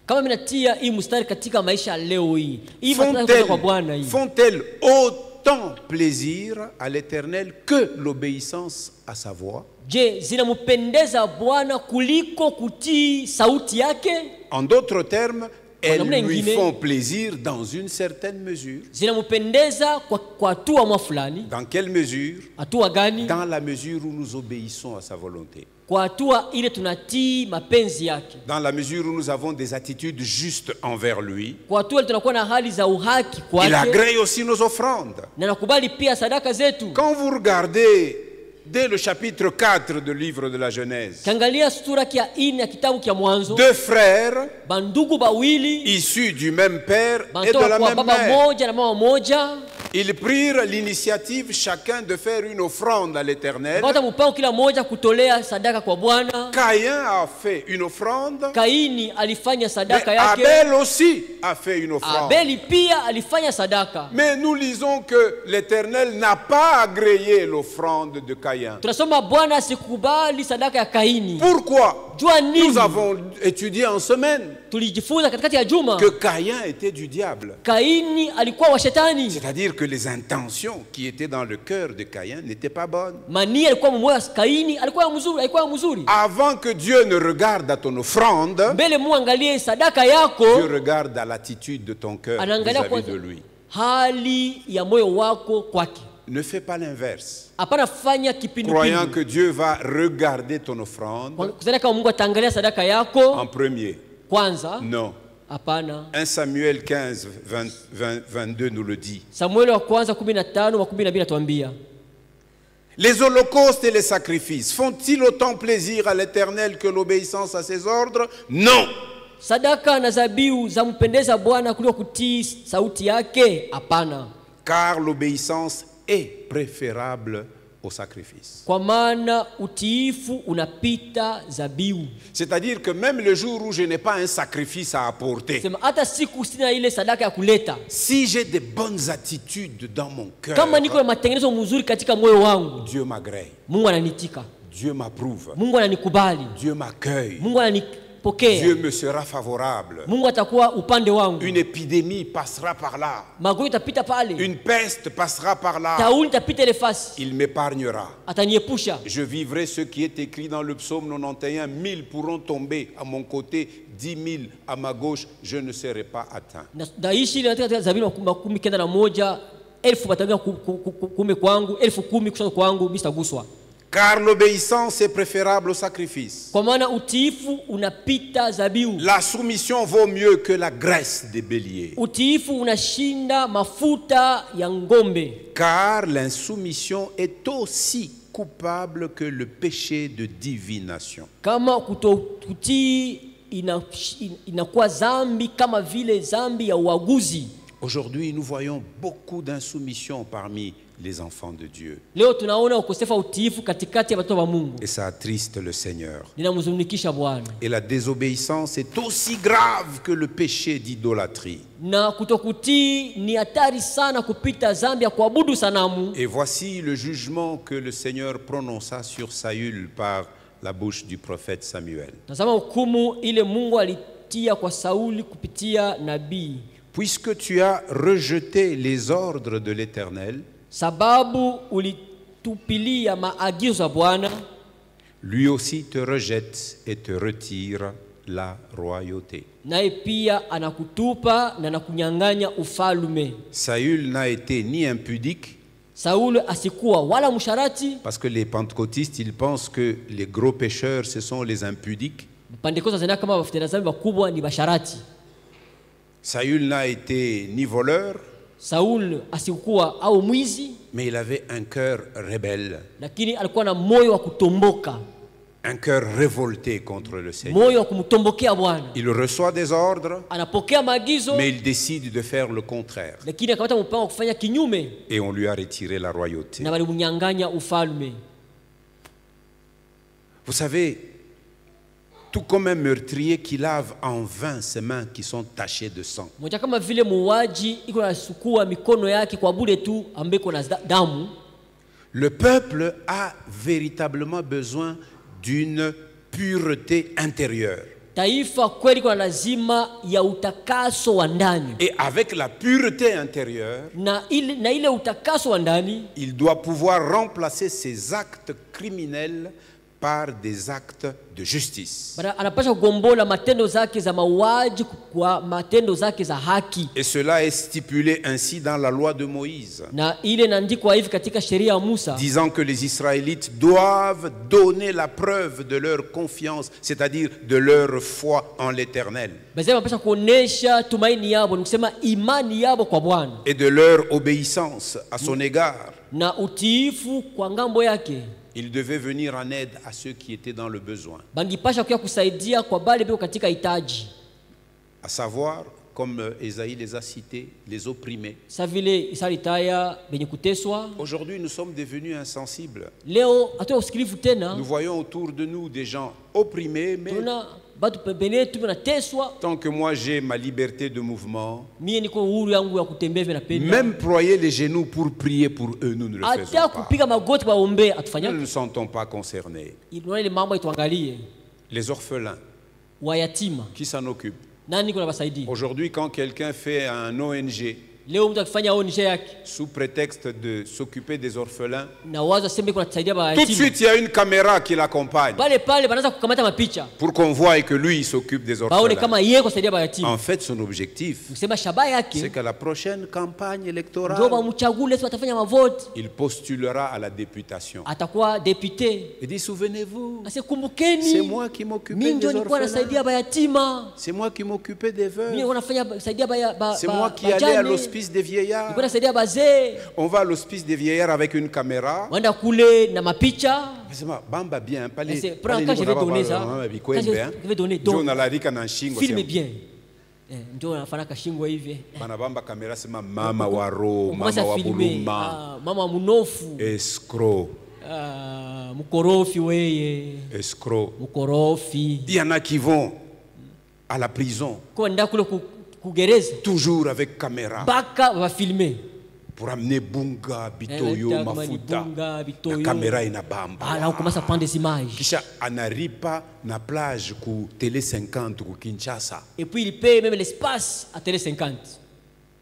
Kama minatia hii mstari katika maisha leo hii. Hii matunda kwa Bwana hii. font-elles autant plaisir à l'Éternel que l'obéissance à sa voix? Je, zinampendeza Bwana kuliko kutii sauti yake? En d'autres termes, elles namna lui ingine, font plaisir dans une certaine mesure. Zinampendeza kwa hatua mwa fulani. Dans quelle mesure? Hatua gani? Dans la mesure où nous obéissons à sa volonté. Kwa hatua ile tunatii mapenzi yake. Dans la mesure où nous avons des attitudes justes envers lui. Kwa hatua ile tunakuwa na hali za uhaki kwake. Il agrée aussi nos offrandes. Na nakubali pia sadaka zetu. Quand vous regardez dès le chapitre 4 du livre de la Genèse, Kiangalia sura ya 4 ya kitabu cha Mwanzo, deux frères bandugu bawili issus du même père et de bantoka la kwa même baba mère, moja na mama moja. ils prirent l'initiative chacun de faire une offrande à l'Éternel. Wakata mpango kila moja kutolea sadaka kwa Bwana. Caïn a fait une offrande, Kaini alifanya mais sadaka yake. Abel aussi a fait une offrande. Abeli pia alifanya sadaka. Mais nous lisons que l'Éternel n'a pas agréé l'offrande de Caïn. Tunasoma Bwana asikubali sadaka ya Kaini. Pourquoi? Jua nini? Nous avons étudié en semaine Tulijifunza katikati ya juma. que Caïn était du diable. Kaini alikuwa wa shetani. C'est-à-dire que les intentions qui étaient dans le cœur de Caïn n'étaient pas bonnes. Mania alikuwa mmoja, Kaini alikuwa mzuri. Avant que Dieu ne regarde à ton offrande, Mbele muangalie sadaka yako. Dieu regarde à l'attitude de ton cœur Anaangalia vis-à-vis kwanza de lui. hali ya moyo wako kwake. Ne fais pas l'inverse, Hapana fanya croyant kipindupindu. que Dieu va regarder ton offrande Kuzana kama Mungu ataangalia sadaka en yako premier. kwanza. Non. Hapana. 1 Samuel 15, 22 nous le dit. Samueli wa kwanza 15 wa 12 natuambia. Les holocaustes et les sacrifices font-ils autant plaisir à l'Éternel que l'obéissance à ses ordres? Non. Sadaka na zabihu zampendeza Bwana kuliko kutii sauti yake? Hapana. Car l'obéissance est préférable au sacrifice. Kwa maana utiifu unapita zabihu. C'est-à-dire que même le jour où je n'ai pas un sacrifice à apporter, Sema hata siku sina ile sadaka ya kuleta, si j'ai des bonnes attitudes dans mon cœur, kama niko na matengenezo mzuri katika moyo wangu, Dieu m'agrée, Mungu ananitika, Dieu m'approuve, Mungu ananikubali, Dieu m'accueille, Mungu ananipokea, Dieu me sera favorable. Mungu atakuwa upande wangu. Une épidémie passera par là, Magonjwa itapita pale, une peste passera par là, tauni itapita ile fasi, il m'épargnera. ataniepusha. Je vivrai ce qui est écrit dans le psaume 91. 1000 pourront tomber à mon côté, 10 000 à ma gauche, je ne serai pas atteint. Naishi ile katika Zaburi 91, 1000 wataangia kume kwangu, 10,000 kushoto kwangu, mimi sitaguswa. Car l'obéissance est préférable au sacrifice. Kwa maana utiifu unapita zabihu. La soumission vaut mieux que la graisse des béliers. Utiifu unashinda mafuta ya ngombe. Car l'insoumission est aussi coupable que le péché de divination. Kama kutokutii inakuwa zambi kama vile zambi ya uaguzi. Aujourd'hui, nous voyons beaucoup d'insoumission parmi les enfants de Dieu. Leo tunaona ukosefu wa utiifu katikati ya watoto wa Mungu. Et ça attriste le Seigneur. Linamhuzunikisha Bwana. Et la désobéissance est aussi grave que le péché d'idolâtrie. Na kutokutii ni hatari sana kupita dhambi ya kuabudu sanamu. Et voici le jugement que le Seigneur prononça sur Saül par la bouche du prophète Samuel. Tazama hukumu ile Mungu alitia kwa Sauli kupitia nabii. Puisque tu as rejeté les ordres de l'Éternel, sababu ulitupilia maagizo ya Bwana, lui aussi te rejette et te retire la royauté. Naye pia anakutupa na anakunyang'anya ufalme. Saül n'a été ni impudique, Saul asikuwa wala msharati. Parce que les pentecôtistes, ils pensent que les gros pécheurs, ce sont les impudiques. Pentekoste zina kama wafutenda dhambi wakubwa ni basharati. Saül n'a été ni voleur, Saul asikuwa au mwizi, mais il avait un cœur rebelle, lakini alikuwa na moyo wa kutomboka, un cœur révolté contre le Seigneur. moyo wa kumtombokea Bwana. Il reçoit des ordres, Anapokea maagizo, mais il décide de faire le contraire. lakini akamata mpango wa kufanya kinyume, Et on lui a retiré la royauté. na walimnyang'anya ufalme. Vous savez, tout comme un meurtrier qui lave en vain ses mains qui sont tachées de sang. Moja kama vile muuaji iko nasukua mikono yake kwa bure tu ambeko na damu. Le peuple a véritablement besoin d'une pureté intérieure. Taifa kweli kwa lazima ya utakaso wa ndani. Et avec la pureté intérieure, Na ile utakaso wa ndani, il doit pouvoir remplacer ses actes criminels par des actes de justice. Anapaswa kugombola matendo zake za mauaji kwa matendo zake za haki. Et cela est stipulé ainsi dans la loi de Moïse, Na ile inaandikwa hivi katika sheria ya Musa, disant que les Israélites doivent donner la preuve de leur confiance, c'est-à-dire de leur foi en l'Éternel, bazima wanapaswa kuonesha tumaini yabo, ni kusema imani yabo kwa Bwana, et de leur obéissance à son égard. na utiifu kwa ngambo yake. Ils devaient venir en aide à ceux qui étaient dans le besoin. Bangipasha kuya kusaidia kwa bale biko katika hitaji. À savoir, comme Ésaïe les a cités, les opprimés. Sa vile isalitaya benye kuteswa. Aujourd'hui, nous sommes devenus insensibles. Leo hatuya usikilivu tena. Nous voyons autour de nous des gens opprimés, mais Tuna batu pembeni tu nateswa. tant que moi j'ai ma liberté de mouvement, Mie niko uhuru yangu ya kutembea na penda. même ployer les genoux pour prier pour eux, nous ne le faisons Hata pas. kupiga magoti baombe Nous atufanya. ne nous sentons pas concernés. Inaona ile mambo ituangalie. Les orphelins, Wayatima. qui s'en occupent? Nani kuna basaidia? Aujourd'hui, quand quelqu'un fait un ONG, Leo mtu akifanya ONG yake sous prétexte de s'occuper des orphelins, na wazo sembe kuna tusaidia tout de bayatima. suite il y a une caméra qui l'accompagne Pale banaanza kukamata mapicha. pour qu'on voie que lui il s'occupe des Baone orphelins. kama yeye kusaidia bayatima. En fait, son objectif, Kusema shaba c'est yake qu'à la prochaine campagne ndio électorale, bamchagule sio atafanya mavote. il postulera à la députation. Atakuwa député. Il dit, souvenez-vous, Ase kumbukeni. c'est moi qui m'occupais Mimi des ndio nilikuwa orphelins. nasaidia bayatima. C'est moi qui m'occupais des Mimi veuves. nilikuwa nafanya saidia C'est moi qui allais à l'hospice des vieillards. Nilikuwa nasaidia bazee. On va à l'hospice des vieillards avec une caméra. Wanda kule na mapicha. Bamba bien, pas les. C'est quand je vais donner ça. Quand je vais donner donc. Filme bien. Ndio anafanya kashingo hivi. Banabamba kamera sema mama wa roho, mama Mama wa filme. buluma, Mama munofu. escroc, Mukorofi weye. escroc. Mukorofi. Il y en a qui vont à la prison, Kwa nda kule kugereza. toujours avec caméra, Baka wa filmer. pour amener bunga, bitoyo, mafuta. Bunga, La bitoyo. caméra inabamba. Là on commence à prendre des images. Kisha anaripa na plage ku télé 50 ku Kinshasa. Et puis il paye même l'espace à Télé 50.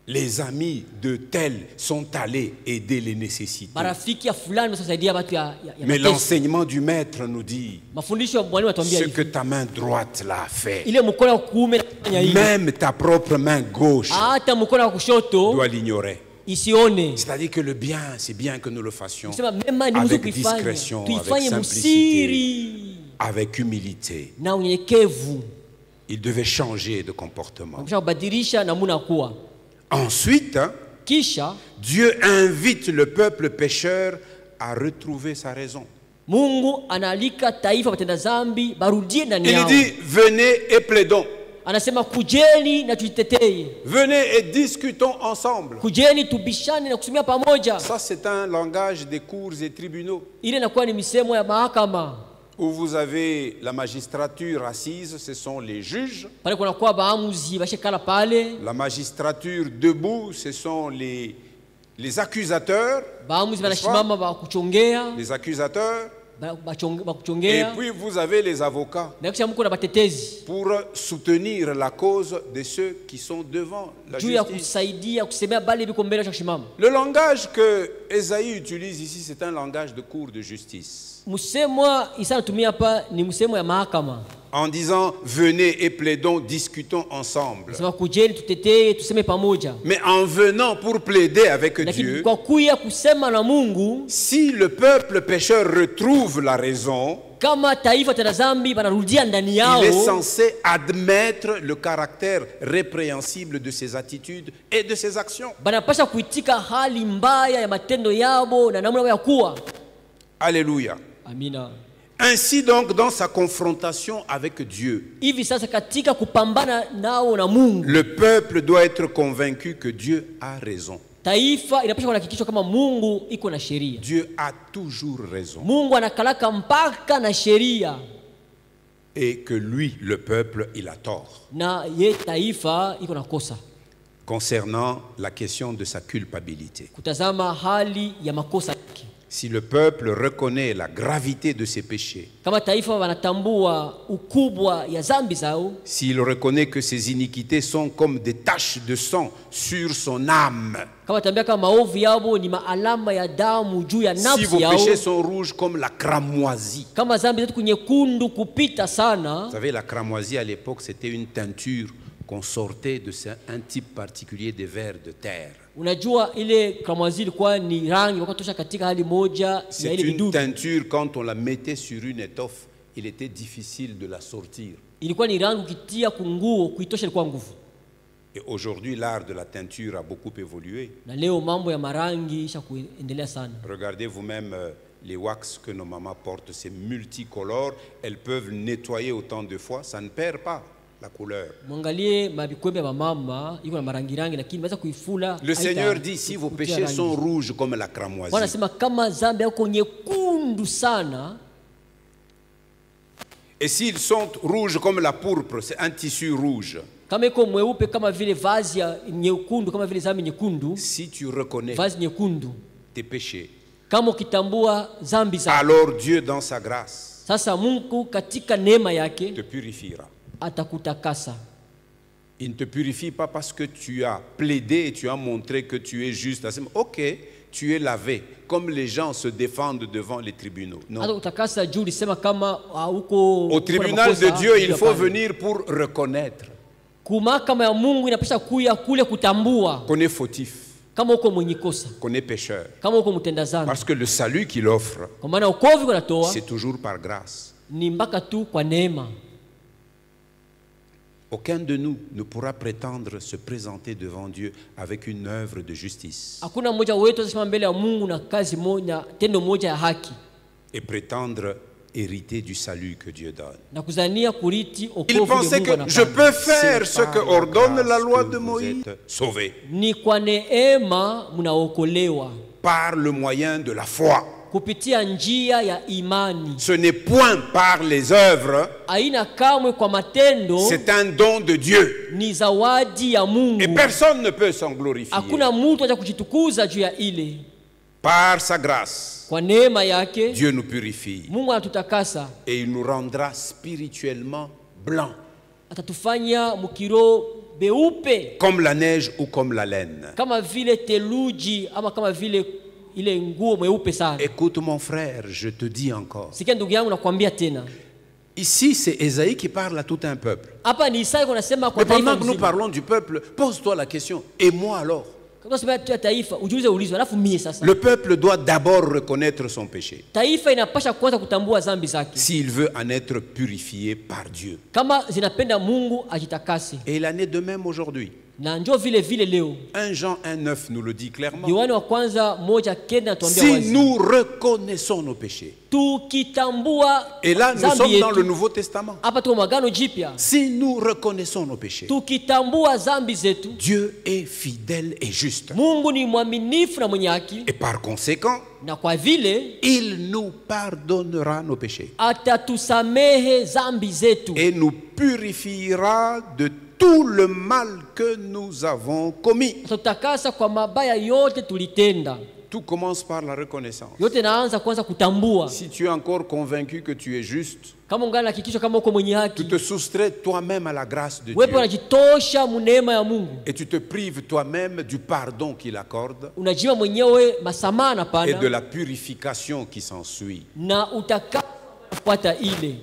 Les amis de tel sont allés aider les nécessités. Marafiki ya fulani wasaidia watu ya Mais mateso. l'enseignement du maître nous dit Mafundisho ya mwalimu atuambia ce hivi. que ta main droite l'a fait. Ile mkono wa kuume nafanya hivi. Même ta propre main gauche Hata mkono wa kushoto doit l'ignorer. isione. C'est-à-dire que le bien, c'est bien que nous le fassions Sema mema ni mzuri avec kuifanya. discrétion, avec Tuifanye simplicité, msiri avec humilité. na unyenyekevu. Il devait changer de comportement. Kisha kubadilisha namna kuwa. Ensuite, Kisha Dieu invite le peuple pécheur à retrouver sa raison. Mungu analika taifa watenda dhambi barudie ndani Il yao. dit, venez et plaidons. Anasema kujeni na tujitetee. Venez et discutons ensemble. Kujeni tubishane na kusumia pamoja. Ça, c'est un langage des cours et tribunaux. Ile inakuwa ni misemo ya mahakama. Où vous avez la magistrature assise, ce sont les juges. Pale kuna kwa baamuzi bashekala pale. La magistrature debout, ce sont les accusateurs. Baamuzi banashimama ba kuchongea. Les accusateurs. Et puis vous avez les avocats pour soutenir la cause de ceux qui sont devant la justice. Le langage que Esaïe utilise ici, c'est un langage de cour de justice. En disant, venez et plaidons, discutons ensemble. Mais en venant pour plaider avec Dieu, si le peuple pécheur retrouve la raison, il est censé admettre le caractère répréhensible de ses attitudes et de ses actions. Alléluia. Amina. Ainsi donc, dans sa confrontation avec Dieu, le peuple doit être convaincu que Dieu a raison. Dieu a toujours raison. Et que lui, le peuple, il a tort. Concernant la question de sa culpabilité. Si le peuple reconnaît la gravité de ses péchés, s'il reconnaît que ses iniquités sont comme des taches de sang sur son âme, si vos péchés sont rouges comme la cramoisie, vous savez, la cramoisie à l'époque, c'était une teinture qu'on sortait de un type particulier des vers de terre. C'est une teinture, quand on la mettait sur une étoffe, il était difficile de la sortir. Et aujourd'hui, l'art de la teinture a beaucoup évolué. Regardez vous-même les wax que nos mamans portent, c'est multicolore. Elles peuvent nettoyer autant de fois, ça ne perd pas la couleur. Le Seigneur dit, si vos péchés sont rouges comme la cramoisie, et s'ils sont rouges comme la pourpre, c'est un tissu rouge. Si tu reconnais tes péchés, alors Dieu dans sa grâce te purifiera. Il ne te purifie pas parce que tu as plaidé et tu as montré que tu es juste. Ok, tu es lavé, comme les gens se défendent devant les tribunaux. Non. Au tribunal de Dieu, il faut venir pour reconnaître qu'on est fautif, qu'on est pécheur. Parce que le salut qu'il offre, c'est toujours par grâce. Aucun de nous ne pourra prétendre se présenter devant Dieu avec une œuvre de justice et prétendre hériter du salut que Dieu donne. Il pensait que je peux faire ce que ordonne la loi de Moïse. Sauvé par le moyen de la foi. Ce n'est point par les œuvres, c'est un don de Dieu. Et personne ne peut s'en glorifier. Par sa grâce, Dieu nous purifie et il nous rendra spirituellement blancs, comme la neige ou comme la laine. Écoute mon frère, je te dis encore. Ici, c'est Esaïe qui parle à tout un peuple. Mais pendant que nous parlons du peuple, pose-toi la question, et moi alors? Le peuple doit d'abord reconnaître son péché s'il veut en être purifié par Dieu. Et il en est de même aujourd'hui. Na njoo vile vile leo 1 Jean 1,9 nous le dit clairement. Yohana wa kwanza 1:9 natuambia Si wazi, nous reconnaissons nos péchés. tukitambua Et là, nous dhambi sommes dans yetu. le Nouveau Testament. Hapa tuko Agano Jipya. Si nous reconnaissons nos péchés, Tukitambua dhambi zetu, Dieu est fidèle et juste. Mungu ni mwaminifu na mwenye haki, Et par conséquent, na kwa vile il nous pardonnera nos péchés atatusamehe dhambi zetu et nous purifiera de tout le mal que nous avons commis. tutakasa kwa mabaya yote tulitenda. Tout commence par la reconnaissance. Yote naanza kwanza kutambua. Si tu es encore convaincu que tu es juste, Kama ungana hakikisho kama uko mwenye tu haki, te soustrais toi-même à la grâce de wewe Dieu unajitosha neema ya Mungu, et tu te prives toi-même du pardon qu'il accorde unajiwa mwenyewe masamaha na et de pana la purification qui s'ensuit. na utakafuata ile.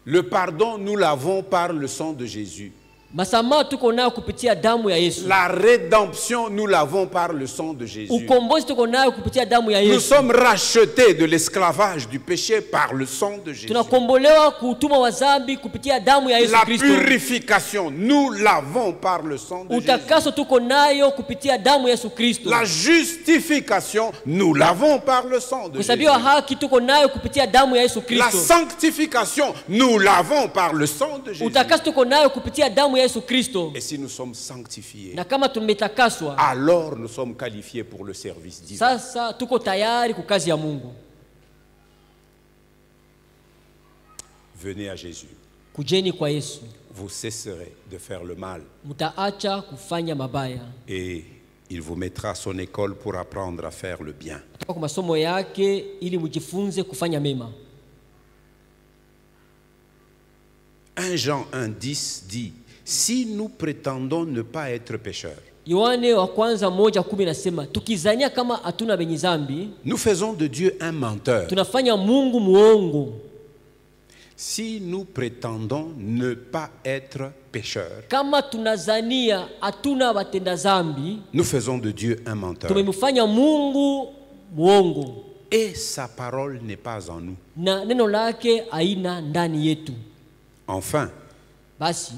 Le pardon, nous l'avons par le sang de Jésus. Masamaha tuko nayo kupitia damu ya Yesu. La rédemption, nous l'avons par le sang de Jésus. Ukombozi tuko nayo kupitia damu ya Nous Yesu. sommes rachetés de l'esclavage du péché par le sang de Jésus. Tunakombolewa kutumwa wa dhambi kupitia damu ya Yesu La Kristo. purification, nous l'avons par le sang de Jésus. Utakaso tuko nayo kupitia damu ya Yesu Kristo. La justification, nous l'avons par le sang de Jésus. Kuhesabiwa haki tuko nayo kupitia damu ya Yesu La Kristo. sanctification, nous l'avons par le sang de Jésus. Utakaso tuko nayo kupitia damu ya Yesu Kristo. Et si nous sommes sanctifiés, Na kama tumetakaswa, alors nous sommes qualifiés pour le service divin. sasa tuko tayari kwa kazi ya Mungu. Venez à Jésus. Kujeni kwa Yesu, Vous cesserez de faire le mal. mtaacha kufanya mabaya. Et il vous mettra à son école pour apprendre à faire le bien. Kwa masomo yake ili mjifunze kufanya mema. 1 Jean 1,10 dit, si nous prétendons ne pas être pécheurs, Yohane wa kwanza 1:10 nasema, tukizania kama hatuna benye dhambi, nous faisons de Dieu un menteur. tunafanya Mungu muongo. Si nous prétendons ne pas être pécheurs, Kama tunazania hatuna watenda dhambi, nous faisons de Dieu un menteur. tumemfanya Mungu muongo. Et sa parole n'est pas en nous. Na neno lake haina ndani yetu. Enfin, Basi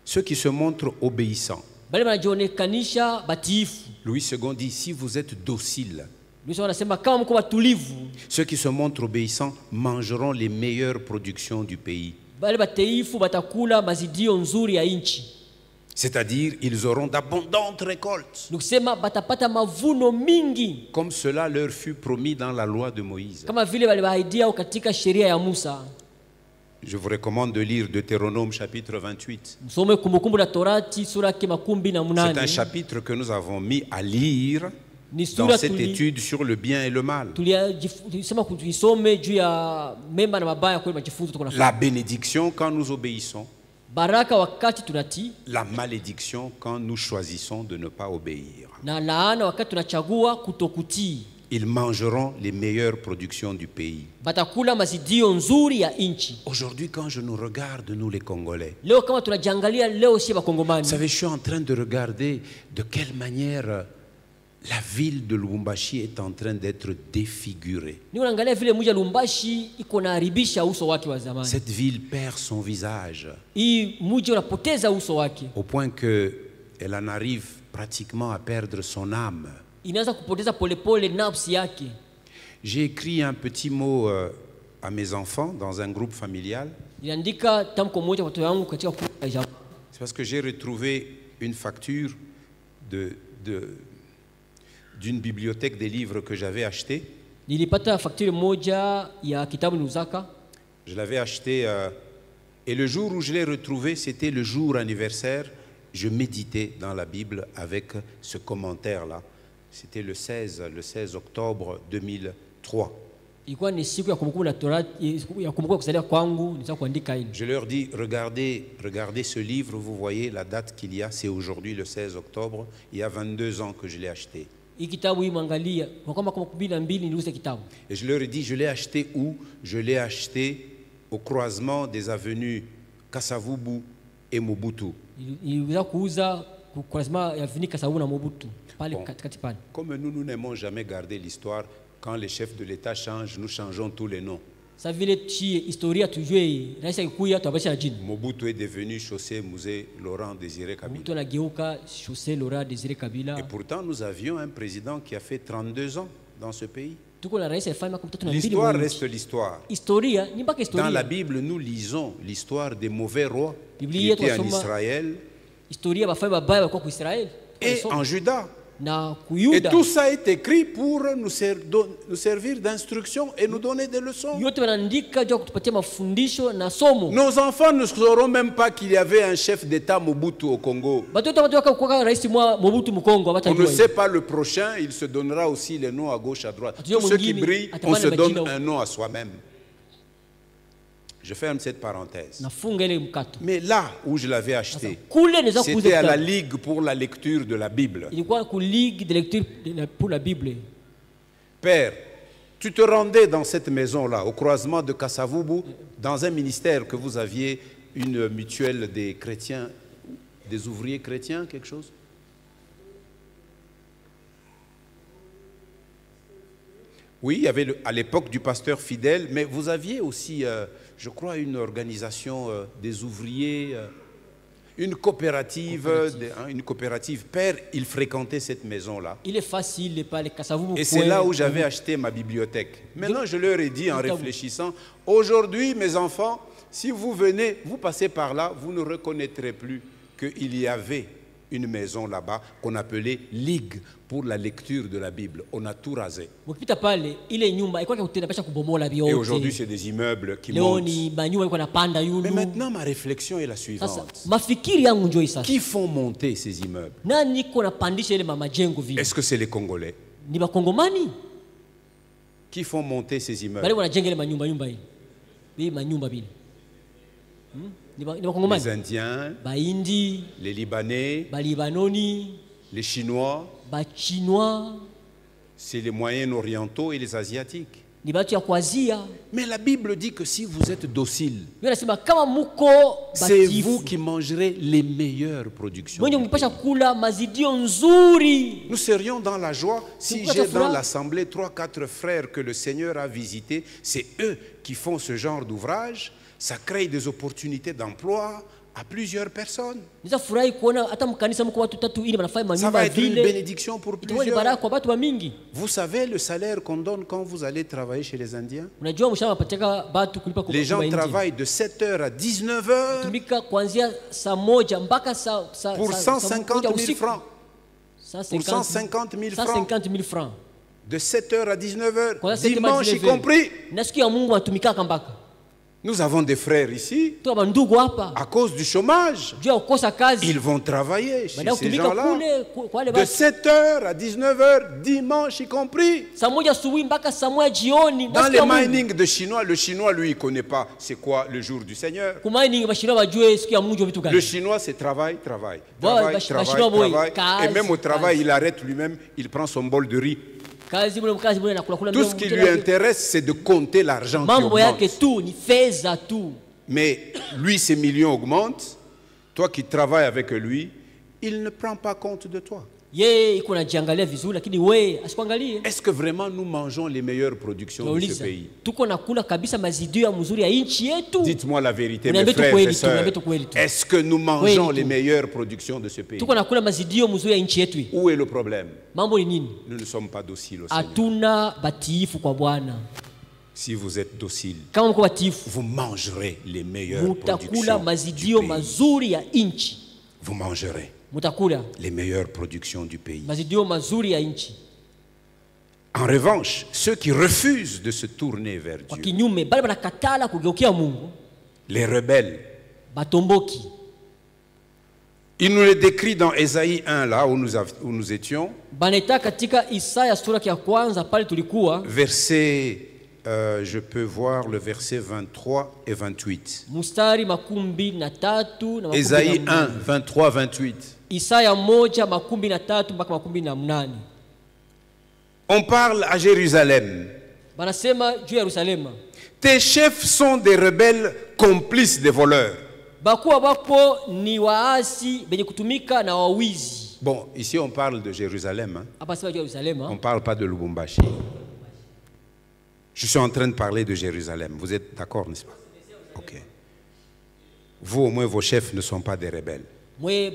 ceux qui se montrent obéissants, bali wanajionekanisha batiifu. Louis II dit, si vous êtes dociles, Yesu anasema kama mko watulivu, ceux qui se montrent obéissants mangeront les meilleures productions du pays. bali bataifu batakula mazidio nzuri ya nchi. C'est-à-dire, ils auront d'abondantes récoltes, Nikusema batapata mavuno mingi comme cela leur fut promis dans la loi de Moïse. kama vile walibaahidia katika sheria ya Musa. Je vous recommande de lire Deutéronome chapitre 28. Msome Kumbukumbu la Torati sura yake 18. C'est un chapitre que nous avons mis à lire Ni dans sura cette étude sur le bien et le mal. tulisema kuisome juu ya mema na mabaya, kwa majifunzo tuko La nafanya. bénédiction quand nous obéissons, Baraka wakati tunatii la malédiction quand nous choisissons de ne pas obéir. na laana wakati tunachagua kutokutii. Ils mangeront les meilleures productions du pays. Batakula mazidio nzuri ya nchi. Aujourd'hui, quand je nous regarde, nous les Congolais, Leo kama tunajiangalia leo si vous bakongomani, savez, je suis en train de regarder de quelle manière la ville de Lubumbashi est en train d'être défigurée. ni unaangalia vile mji wa Lubumbashi iko naharibisha uso wake wa zamani. Cette ville perd son visage Hii mji unapoteza uso wake, au point qu'elle en arrive pratiquement à perdre son âme. inaanza kupoteza polepole nafsi yake. J'ai écrit un petit mot à mes enfants dans un groupe familial. Niliandika tamko moja kwa watoto wangu katika kundi la jamaa. C'est parce que j'ai retrouvé une facture d'une bibliothèque des livres que j'avais acheté. Nilipata fakturi moja ya kitabu niluzaka. Je l'avais acheté et le jour où je l'ai retrouvé, c'était le jour anniversaire. Je méditais dans la Bible avec ce commentaire-là. C'était le 16 octobre 2003. Ilikuwa ni siku ya kumbukumbu la Torati, ya kumbukumbu kuzaliwa kwangu, nilitaka kuandika hili. Je leur dis, regardez ce livre, vous voyez la date qu'il y a, c'est aujourd'hui le 16 octobre, il y a 22 ans que je l'ai acheté. Hii kitabu hii mwangalia, kwa kama 12 niliuza kitabu. Et je leur ai dit, je l'ai acheté où? Je l'ai acheté au croisement des avenues Kasavubu et Mobutu. Niliweza kuuza kwa lazima ya Vinika Sababu na Mobutu pale katikati pale. Comme nous n'aimons jamais garder l'histoire, quand les chefs de l'État changent, nous changeons tous les noms. Sa vile chie historia tujue rais akikuya tuabasha jina. Mobutu est devenu José Musée Laurent Désiré Kabila. Mtu anageuka José Laurent Désiré Kabila. Et pourtant, nous avions un président qui a fait 32 ans dans ce pays. Tuko na rais alifanya miaka 32. L'histoire reste l'histoire. Historia ni mpaka historia. Dans la Bible, nous lisons l'histoire des mauvais rois qui Biblia étaient en tunasoma Israël historia bafanya babaya walikuwa ku Israeli et en Juda. na ku Et Yuda. tout ça est écrit pour nous servir d'instruction et nous donner des leçons. Yote wanaandika juu ya kutupatia mafundisho na somo. Nos enfants ne sauront même pas qu'il y avait un chef d'État Mobutu au Congo. Batoto watu kwa rais mwa Mobutu Mukongo On ne abatajua. sait pas le prochain, il se donnera aussi les noms à gauche, à droite. Atujua Tous ceux qui mwingine, brillent, on atapanda se donne majina. un nom à soi-même. Je ferme cette parenthèse. Nafunga ile mkato. Mais là où je l'avais acheté, Kule neza c'était à la kuuza. Ligue pour la lecture de la Bible. Ilikuwa ku ligue de lecture pour la Bible. Père, tu te rendais dans cette maison-là, au croisement de Kassavubu, dans un ministère que vous aviez, une mutuelle des chrétiens, des ouvriers chrétiens, quelque chose? Oui, il y avait à l'époque du pasteur fidèle, mais vous aviez aussi, je crois, une organisation des ouvriers, une coopérative. Une coopérative. Père, il fréquentait cette maison-là. Il est facile pas les Kasavubu. Et c'est là où j'avais acheté ma bibliothèque. Maintenant, je leur ai dit en réfléchissant, aujourd'hui, mes enfants, si vous venez, vous passez par là, vous ne reconnaîtrez plus qu'il y avait une maison là-bas qu'on appelait Ligue pour la lecture de la Bible. On a tout rasé. Et aujourd'hui, c'est des immeubles qui montent. Mais maintenant, ma réflexion est la suivante. Qui font monter ces immeubles? Est-ce que c'est les Congolais? Qui font monter ces immeubles? Les Indiens, les Libanais, les Chinois, c'est les moyens orientaux et les Asiatiques. Mais la Bible dit que si vous êtes docile, c'est vous qui mangerez les meilleures productions. Nous serions dans la joie si j'ai dans l'assemblée 3-4 frères que le Seigneur a visités. C'est eux qui font ce genre d'ouvrage. Ça crée des opportunités d'emploi à plusieurs personnes. Ça va être une bénédiction pour plusieurs. Vous savez le salaire qu'on donne quand vous allez travailler chez les Indiens? Les gens travaillent de 7h à 19h pour 150 000 francs. Pour 150 000 francs. De 7h à 19h, dimanche y compris. Nous avons des frères ici, à cause du chômage, ils vont travailler chez ces gens-là, de 7h à 19h, dimanche y compris. Dans les mining de Chinois, le Chinois, lui, il ne connaît pas c'est quoi le jour du Seigneur. Le Chinois, c'est travail, travail, travail, travail, travail. Et même au travail, il arrête lui-même, il prend son bol de riz. Tout ce qui lui intéresse, c'est de compter l'argent qui augmente. Mais lui, ses millions augmentent. Toi qui travailles avec lui, il ne prend pas compte de toi. Est-ce que vraiment nous mangeons les meilleures productions de ce pays? Dites-moi la vérité, mes frères et sœurs. Est-ce que nous mangeons les meilleures productions de ce pays? Où est le problème? Nous ne sommes pas dociles au Seigneur. Si vous êtes docile, vous mangerez les meilleures productions du pays. Vous mangerez les meilleures productions du pays. En revanche, ceux qui refusent de se tourner vers Dieu, les rebelles, il nous les décrit dans Ésaïe 1, là où nous étions, verset, je peux voir le verset 23 et 28. Ésaïe 1, 23, 28. On parle à Jérusalem. Tes chefs sont des rebelles complices des voleurs. Bon, ici on parle de Jérusalem. Hein? On ne parle pas de Lubumbashi. Je suis en train de parler de Jérusalem. Vous êtes d'accord, n'est-ce pas? Ok. Vous, au moins, vos chefs ne sont pas des rebelles. mwe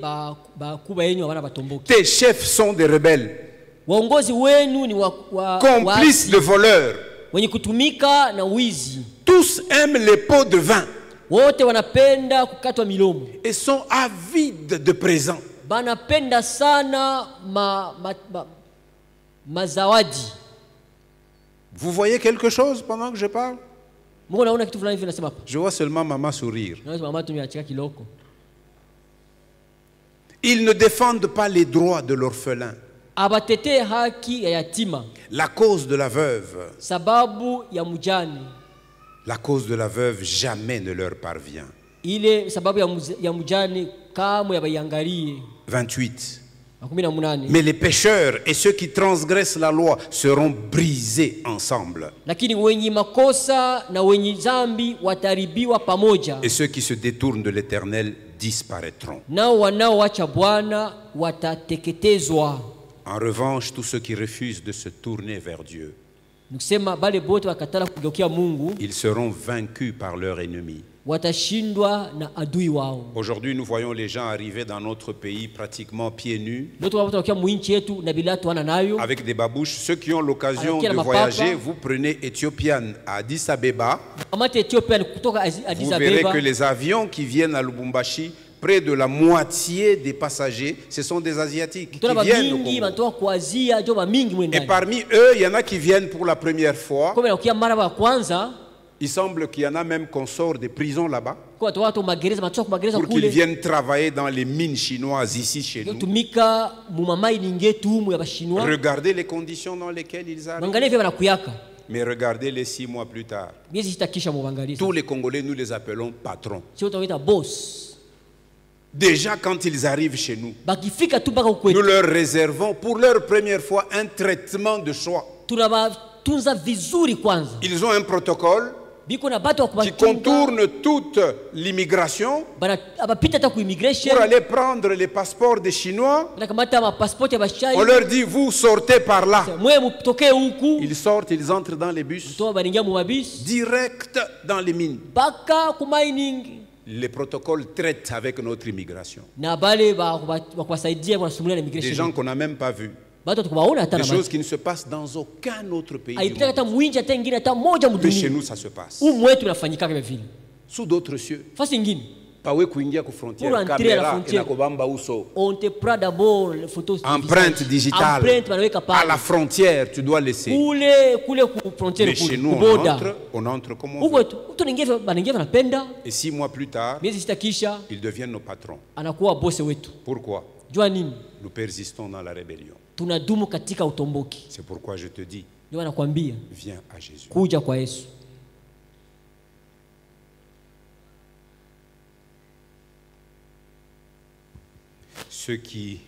bakubwa yenyu abana batomboki. Tes chefs sont des rebelles, Waongozi wenu ni complices waasi, de voleurs. wenye kutumika na wizi. Tous aiment les pots de vin Wote wanapenda kukatwa milomo. et sont avides de présents. Banapenda sana mazawadi. Vous voyez quelque chose pendant que je parle? Mungu naona kitu fulani hivi nasema hapa. Je vois seulement maman sourire. Naona mama tumeachika kiloko. Ils ne défendent pas les droits de l'orphelin, Abatetee haki ya yatima, la cause de la veuve. sababu ya mjane. La cause de la veuve jamais ne leur parvient. Ile sababu ya mjane kamwe yabaiangalie. 28. 18. Mais les pécheurs et ceux qui transgressent la loi seront brisés ensemble. Lakini wenye makosa na wenye dhambi wataribiwa pamoja. Et ceux qui se détournent de l'Éternel disparaîtront. Nao wanaoacha Bwana watateketezwa. En revanche, tous ceux qui refusent de se tourner vers Dieu, Nikusema bale bote wakatala kugeukia Mungu ils seront vaincus par leurs ennemis. watashindwa na adui wao. Aujourd'hui, nous voyons les gens arriver dans notre pays pratiquement pieds nus, Leo tunapotoka mwinchi yetu na bilatu wana nayo. avec des babouches. Ceux qui ont l'occasion Alors, de ma voyager, papa. vous prenez Ethiopian à Addis Abeba. Amate Ethiopia kutoka Addis Vous verrez Abeba. que les avions qui viennent à Lubumbashi, près de la moitié des passagers, ce sont des Asiatiques qui Tuna viennent au mingi Congo. banatoka kuazia jo mingi Et mwendani. parmi eux, il y en a qui viennent pour la première fois. Kama nakia mara wa kwanza Il semble qu'il y en a même qu'on sort des prisons là-bas kwa watu magereza matoka magereza pour qu'ils kule. viennent travailler dans les mines chinoises ici chez nous. Tumika mumamai ningetu mu ya bashinwa. Regardez les conditions dans lesquelles ils arrivent. Bangalie vya banakuyaka. Mais regardez les 6 mois plus tard. Miezi sita kisha muangalie. Tous les Congolais, nous les appelons patrons. Sio utaita boss. Déjà, quand ils arrivent chez nous, Bakifika tu baka nous kwetu. leur réservons pour leur première fois un traitement de choix. Tunabatunza vizuri kwanza. Ils ont un protocole Biko na bato wa qui kubachunga. contourne toute l'immigration Bana abapita ta ku immigration. pour aller prendre les passeports des Chinois. Na kamata ma passport ya bashai. On leur dit, vous sortez par là. Mwe mutoke huku. Ils sortent, ils entrent dans les bus, Toa baningia mu mabisi. direct dans les mines. Baka ku mining. Les protocoles traitent avec notre immigration. Na bale ba kuwasaidia wanasumulia na Des immigration. gens qu'on n'a même pas vus. Bato tukubaona hata Des na choses qui ne se passent dans aucun autre pays du haipita hata monde. mwinji hata ingine hata moja Mais chez mdunia. nous, ça se passe. Mwetu unafanyika kama vile. Sous d'autres cieux. Fasi ingine. Pawe kuingia ku frontière, Pour entrer à la caméra frontière. inakobamba uso. On te prend d'abord les photos. Empreinte digitale. Empreinte banaweka À la pale. frontière, tu dois laisser. Kule ku frontière Mais chez kule. nous, Kuboda. on entre comme on Huko veut. tu tunaingia banaingia wanapenda. Et 6 mois plus tard, Miezi sita kisha ils deviennent nos patrons. anakuwa boss wetu. Pourquoi? Jua nini? Nous persistons dans la rébellion. Tunadumu katika utomboki. C'est pourquoi je te dis, Ndio anakuambia viens à Jésus. kuja kwa Yesu. Ceux qui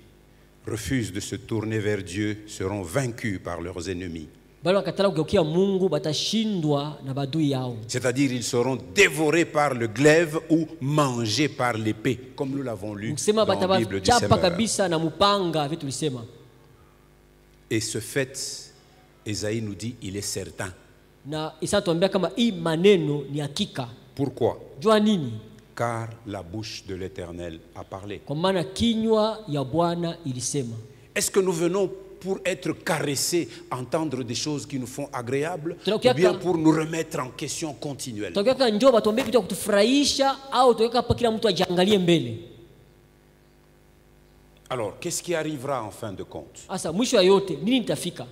refusent de se tourner vers Dieu seront vaincus par leurs ennemis. Bali wakatala kugeukia Mungu batashindwa na badui yao. C'est-à-dire ils seront dévorés par le glaive ou mangés par l'épée, comme nous l'avons lu Kusema dans la Bible du batabachapa Seigneur. kabisa na mupanga vitu tulisema. Et ce fait, Ésaïe nous dit, il est certain. Na Isa tuambia kama hii maneno ni hakika. Pourquoi? Jua nini? Car la bouche de l'Éternel a parlé. Kwa maana kinywa ya Bwana ilisema. Est-ce que nous venons pour être caressés, entendre des choses qui nous font agréables, Tunakuja ou bien ka- pour nous remettre en question continuellement? Tokeka njoo batuambie kitu ya kutufurahisha au tokeka hapa kila mtu ajiangalie mbele. Alors, qu'est-ce qui arrivera en fin de compte? Sasa mwisho ya yote nini nitafika?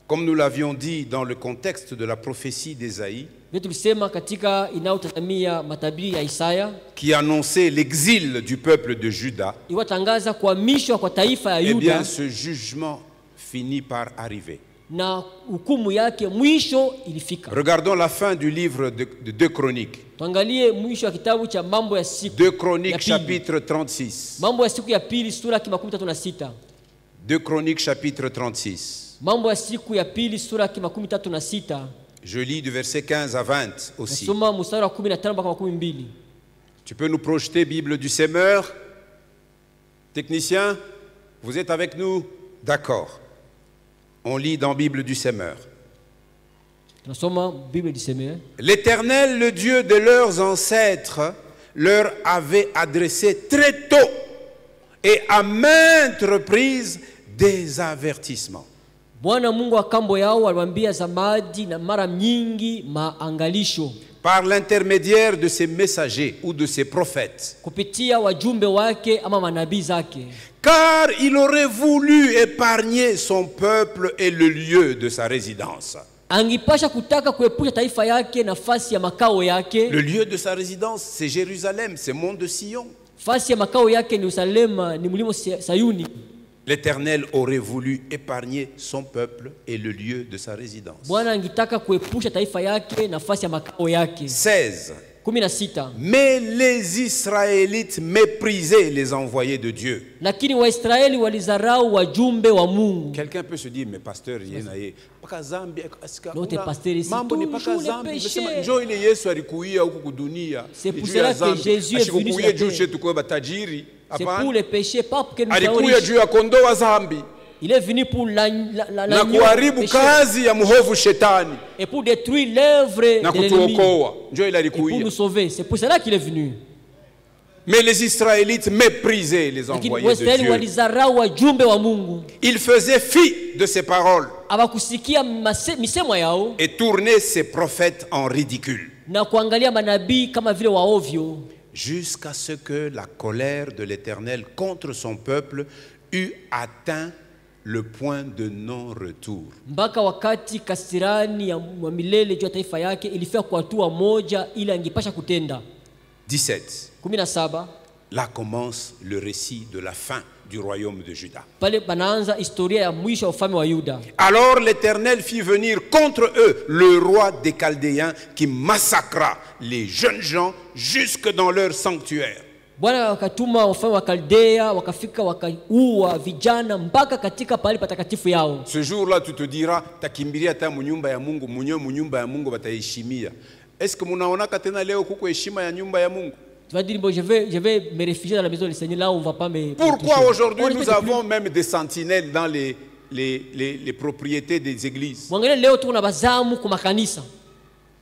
Comme nous l'avions dit dans le contexte de la prophétie d'Ésaïe, Vile tulisema katika inayotazamia matabiri ya Isaya, qui annonçait l'exil du peuple de Juda, iwatangaza kuhamishwa kwa taifa ya eh bien, Yuda ce jugement finit par arriver. na hukumu yake mwisho ilifika. Regardons la fin du livre de 2 Chroniques. Tuangalie mwisho wa kitabu cha Mambo ya siku 2 ya Chroniques, pili. chapitre 36. Mambo ya siku ya pili sura ya 36. 2 Chroniques, chapitre 36. Mambo ya siku ya pili sura ya 36. Je lis du verset 15 à 20 aussi. Nasoma mstari wa 15 mpaka 12. Tu peux nous projeter Bible du Semeur? Technicien, vous êtes avec nous? D'accord. On lit dans Bible du Semeur. Tunasoma Biblia ilisema, l'Éternel, le Dieu de leurs ancêtres, leur avait adressé très tôt et à maintes reprises des avertissements. Bwana Mungu wa kambo yao aliwaambia zamani na mara nyingi maangalisho Par l'intermédiaire de ses messagers ou de ses prophètes. kupitia wajumbe wake ama manabii zake, Car il aurait voulu épargner son peuple et le lieu de sa résidence. angipasha kutaka kuepusha taifa yake nafasi ya makao yake. Le lieu de sa résidence, c'est Jérusalem, c'est Mont de Sion. Fasi ya makao yake ni Yerusalema, ni mlimo Sayuni. L'Éternel aurait voulu épargner son peuple et le lieu de sa résidence. Bwana angitaka kuepusha taifa yake nafasi ya makao yake. 16. 16. Mais les Israélites méprisaient les envoyés de Dieu. Lakini Waisraeli walizarau wajumbe wa Mungu. Quelqu'un peut se dire, mais pasteur, L'autre pasteur ici, mambo ni paka toujours zambi. le péché. Mesema, njoo ile Yesu alikuia huku kudunia. C'est pour cela que Jésus est venu sur la juu terre. chetu kwa batajiri. C'est pour les péchés, pas pour que nous soyons Alikuya riches. juu ya kondoo wa zambi. Il est venu pour Na l'agneau kuharibu péché kazi ya mhovu shetani. et pour détruire l'œuvre Na de l'ennemi kutuokoa. Njoo ile et pour alikuia. nous sauver. C'est pour cela qu'il est venu. Mais les Israélites méprisaient les Lakini envoyés de Waisraeli Dieu. walizarau wajumbe wa Mungu. Ils faisaient fi de ses paroles Hawakusikia misemo yao et tournaient ses prophètes en ridicule. na kuangalia manabii kama vile waovyo, Jusqu'à ce que la colère de l'Éternel contre son peuple eût atteint le point de non-retour. mpaka wakati kasirani ya milele juu ya taifa yake ilifika kwa hatua moja ili angepasha kutenda. 17. 17. Là commence le récit de la fin du royaume de Juda. Pale banaanza historia ya mwisho wa ufalme wa Yuda. Alors l'Éternel fit venir contre eux le roi des Chaldéens qui massacra les jeunes gens jusque dans leur sanctuaire. Bwana wakatuma wafalme wa Kaldea wakafika wakaua vijana mpaka katika pale patakatifu yao. Ce jour-là tu te diras takimbilia ta munyumba ya Mungu, munyumba ya Mungu bataheshimia. Est-ce que munaonaka tena leo kuko heshima ya nyumba ya Mungu? Tu vas dire, bon, je vais me réfugier dans la maison du Seigneur, là où on va pas me... Pourquoi toucher. aujourd'hui On nous respecte avons même des sentinelles dans les propriétés des églises? plus. Mwangalie leo tuko na bazamu kwa makanisa.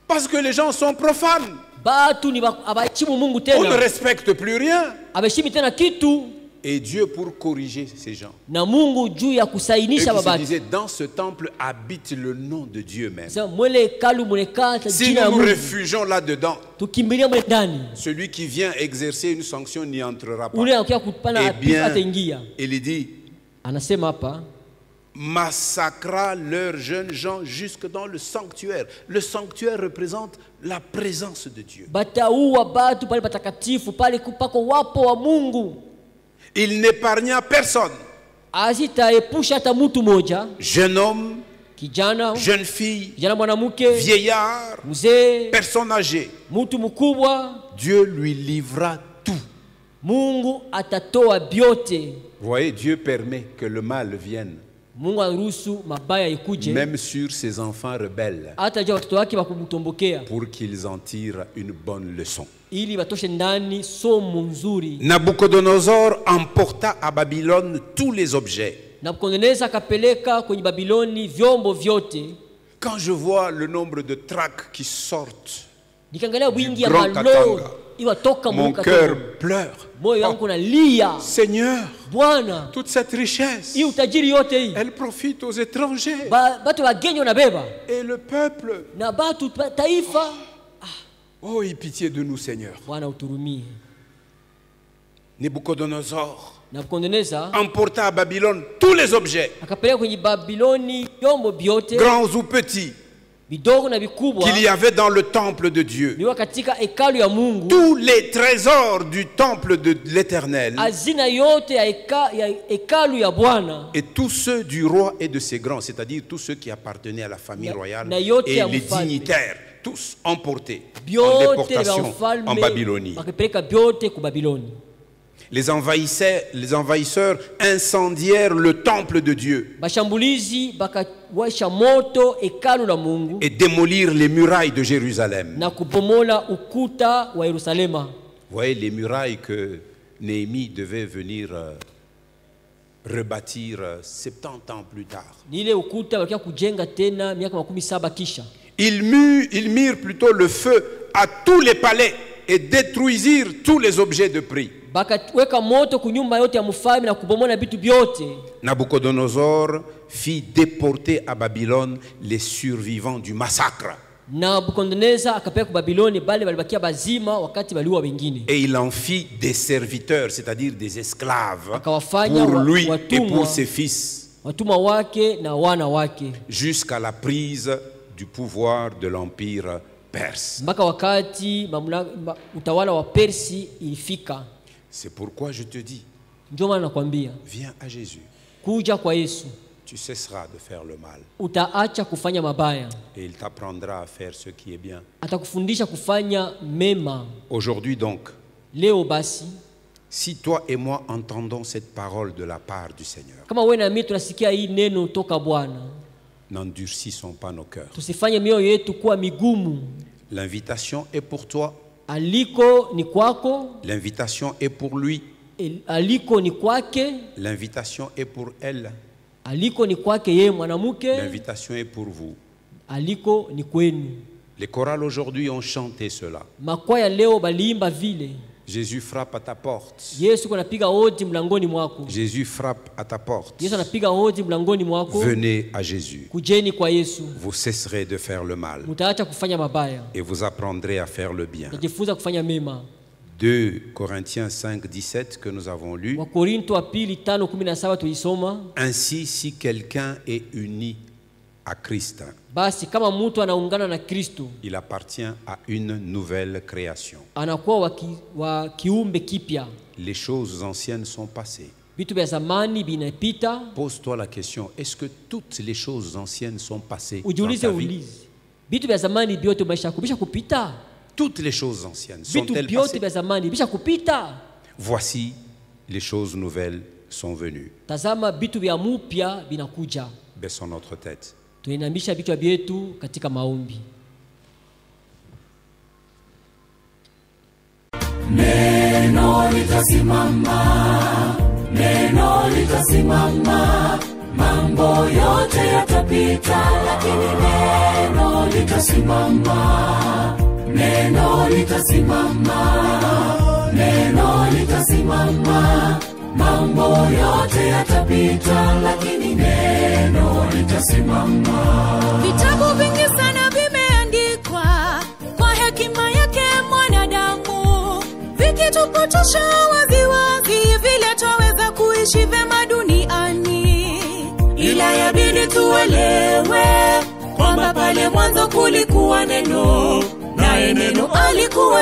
Parce que les gens sont profanes. Batu ni abaheshimu Mungu On ne tena. respecte plus rien. Abaheshimu tena kitu Et Dieu pour corriger ces gens. na Mungu juu ya Et kusainisha qui se babatu. disait, dans ce temple habite le nom de Dieu même. Sasa mwele hekalu mwonekana Si jina la nous nous Mungu. réfugions là-dedans, Tukimbilia mwe ndani. celui qui vient exercer une sanction n'y entrera pas. Ule anakuja kupana Eh bien, ataingia. il dit, Anasema hapa massacra leurs jeunes gens jusque dans le sanctuaire. Le sanctuaire représente la présence de Dieu. bataua batu pale patakatifu pale kupako wapo wa Mungu. Il n'épargna personne. Asitaepusha hata mtu moja, Jeune homme, kijana, jeune fille, kijana mwanamke, vieillard, mzee, personne âgée. mtu mkubwa, Dieu lui livra tout. Mungu atatoa vyote. Vous voyez, Dieu permet que le mal vienne, Mungu aruhusu mabaya ikuje même sur ses enfants rebelles, hata jua watoto wake wakumtombokea pour qu'ils en tirent une bonne leçon. ili watoshe ndani somo nzuri. Nabucodonosor emporta à Babylone tous les objets. Nabukadneza akapeleka kwenye Babiloni vyombo vyote. Quand je vois le nombre de tracts qui sortent, Nikiangalia wingi ya Grand malo Katanga, iwatoka mon Mungu cœur katanga. pleure. Moyo wangu unalia, Seigneur, Bwana, toute cette richesse, hii utajiri yote hii elle profite aux étrangers. batu wageni wanabeba Et le peuple, na batu taifa. oh, aie pitié de nous, Seigneur. Bwana uturumie. Nabucodonosor Nabukadneza emporta à Babylone tous les objets, akapeleka kwenye Babiloni vyombo vyote grands ou petits, vidogo na vikubwa qu'il y avait dans le temple de Dieu. niwa katika hekalu ya Mungu. Tous les trésors du temple de l'Éternel Hazina yote ya hekalu ya Bwana et tous ceux du roi et de ses grands, c'est-à-dire tous ceux qui appartenaient à la famille royale na yote et ya les mfalme. dignitaires, tous emportés en vyote vya déportation en ufalme Babylonie. wakipeleka vyote ku Babiloni. Les envahisseurs incendièrent le temple de Dieu Bashambulizi bakawasha moto hekalu la Mungu et démolirent les murailles de Jérusalem. na kubomola ukuta wa Yerusalema. Vous voyez les murailles que Néhémie devait venir rebâtir 70 ans plus tard. Ni ile ukuta walikuwa kujenga tena miaka 17 kisha. Ils mirent plutôt le feu à tous les palais et détruisirent tous les objets de prix. Bakaweka moto kunyumba yote ya mfalme na kubomoa vitu vyote. Nabucodonosor fit déporter à Babylone les survivants du massacre. Nabucodonosor akapeleka Babiloni bali walibakia bazima wakati waliua wengine. Et il en fit des serviteurs, c'est-à-dire des esclaves, Akawafanya pour lui et watumwa, pour ses fils, watumwa wake na wana wake, jusqu'à la prise du pouvoir de l'empire perse. mpaka wakati utawala wa Persi ilifika. C'est pourquoi je te dis, Ndio maana nakwambia, viens à Jésus. kuja kwa Yesu Tu cesseras de faire le mal. utaacha kufanya mabaya, Et il t'apprendra à faire ce qui est bien. atakufundisha kufanya mema. Aujourd'hui donc, Leo basi, si toi et moi entendons cette parole de la part du Seigneur, kama wewe na mimi tunasikia hii neno toka Bwana, n'endurcissons pas nos cœurs. tusifanye mioyo yetu kuwa migumu. L'invitation est pour toi. Aliko ni kwako, L'invitation est pour lui. aliko ni kwake, L'invitation est pour elle. aliko ni kwake yeye mwanamke, L'invitation est pour vous. aliko ni kwenu. Les chorales aujourd'hui ont chanté cela. Makwaya leo baliimba vile. Jésus frappe à ta porte. Yesu anapiga hodi mlangoni mwako. Jésus frappe à ta porte. Yesu anapiga hodi mlangoni mwako. Venez à Jésus. Kujeni kwa Yesu. Vous cesserez de faire le mal. Mutaacha kufanya mabaya. Et vous apprendrez à faire le bien. Najifunza kufanya mema. 2 Corinthiens 5, 17 que nous avons lu. Wakorinto wa pili 5:17 tulisoma. Ainsi, si quelqu'un est uni à Christ, Basi kama mtu anaungana na Kristo, il appartient à une nouvelle création. anakuwa wa kiumbe kipya. Les choses anciennes sont passées. Vitu vya zamani vinapita. Pose-toi la question, est-ce que toutes les choses anciennes sont passées dans Ujiulize ta vie? ulize. Vitu vya zamani vyote maisha kubisha kupita. Toutes les choses anciennes Vitu sont-elles vyote passées? vya zamani bisha kupita. Voici, les choses nouvelles sont venues. Tazama vitu vya mupya vinakuja. Baissons notre tête. Tuinamisha vichwa vyetu katika maombi. Neno litasimama, neno litasimama, mambo yote yatapita, lakini neno litasimama, neno litasimama, neno litasimama, mambo yote yatapita, lakini neno litasimama. Vitabu vingi sana vimeandikwa kwa hekima yake mwanadamu, vikitupotosha waziwazi vile twaweza kuishi vema duniani. Ila yabidi tuelewe kwamba pale mwanzo kulikuwa neno, naye neno alikuwa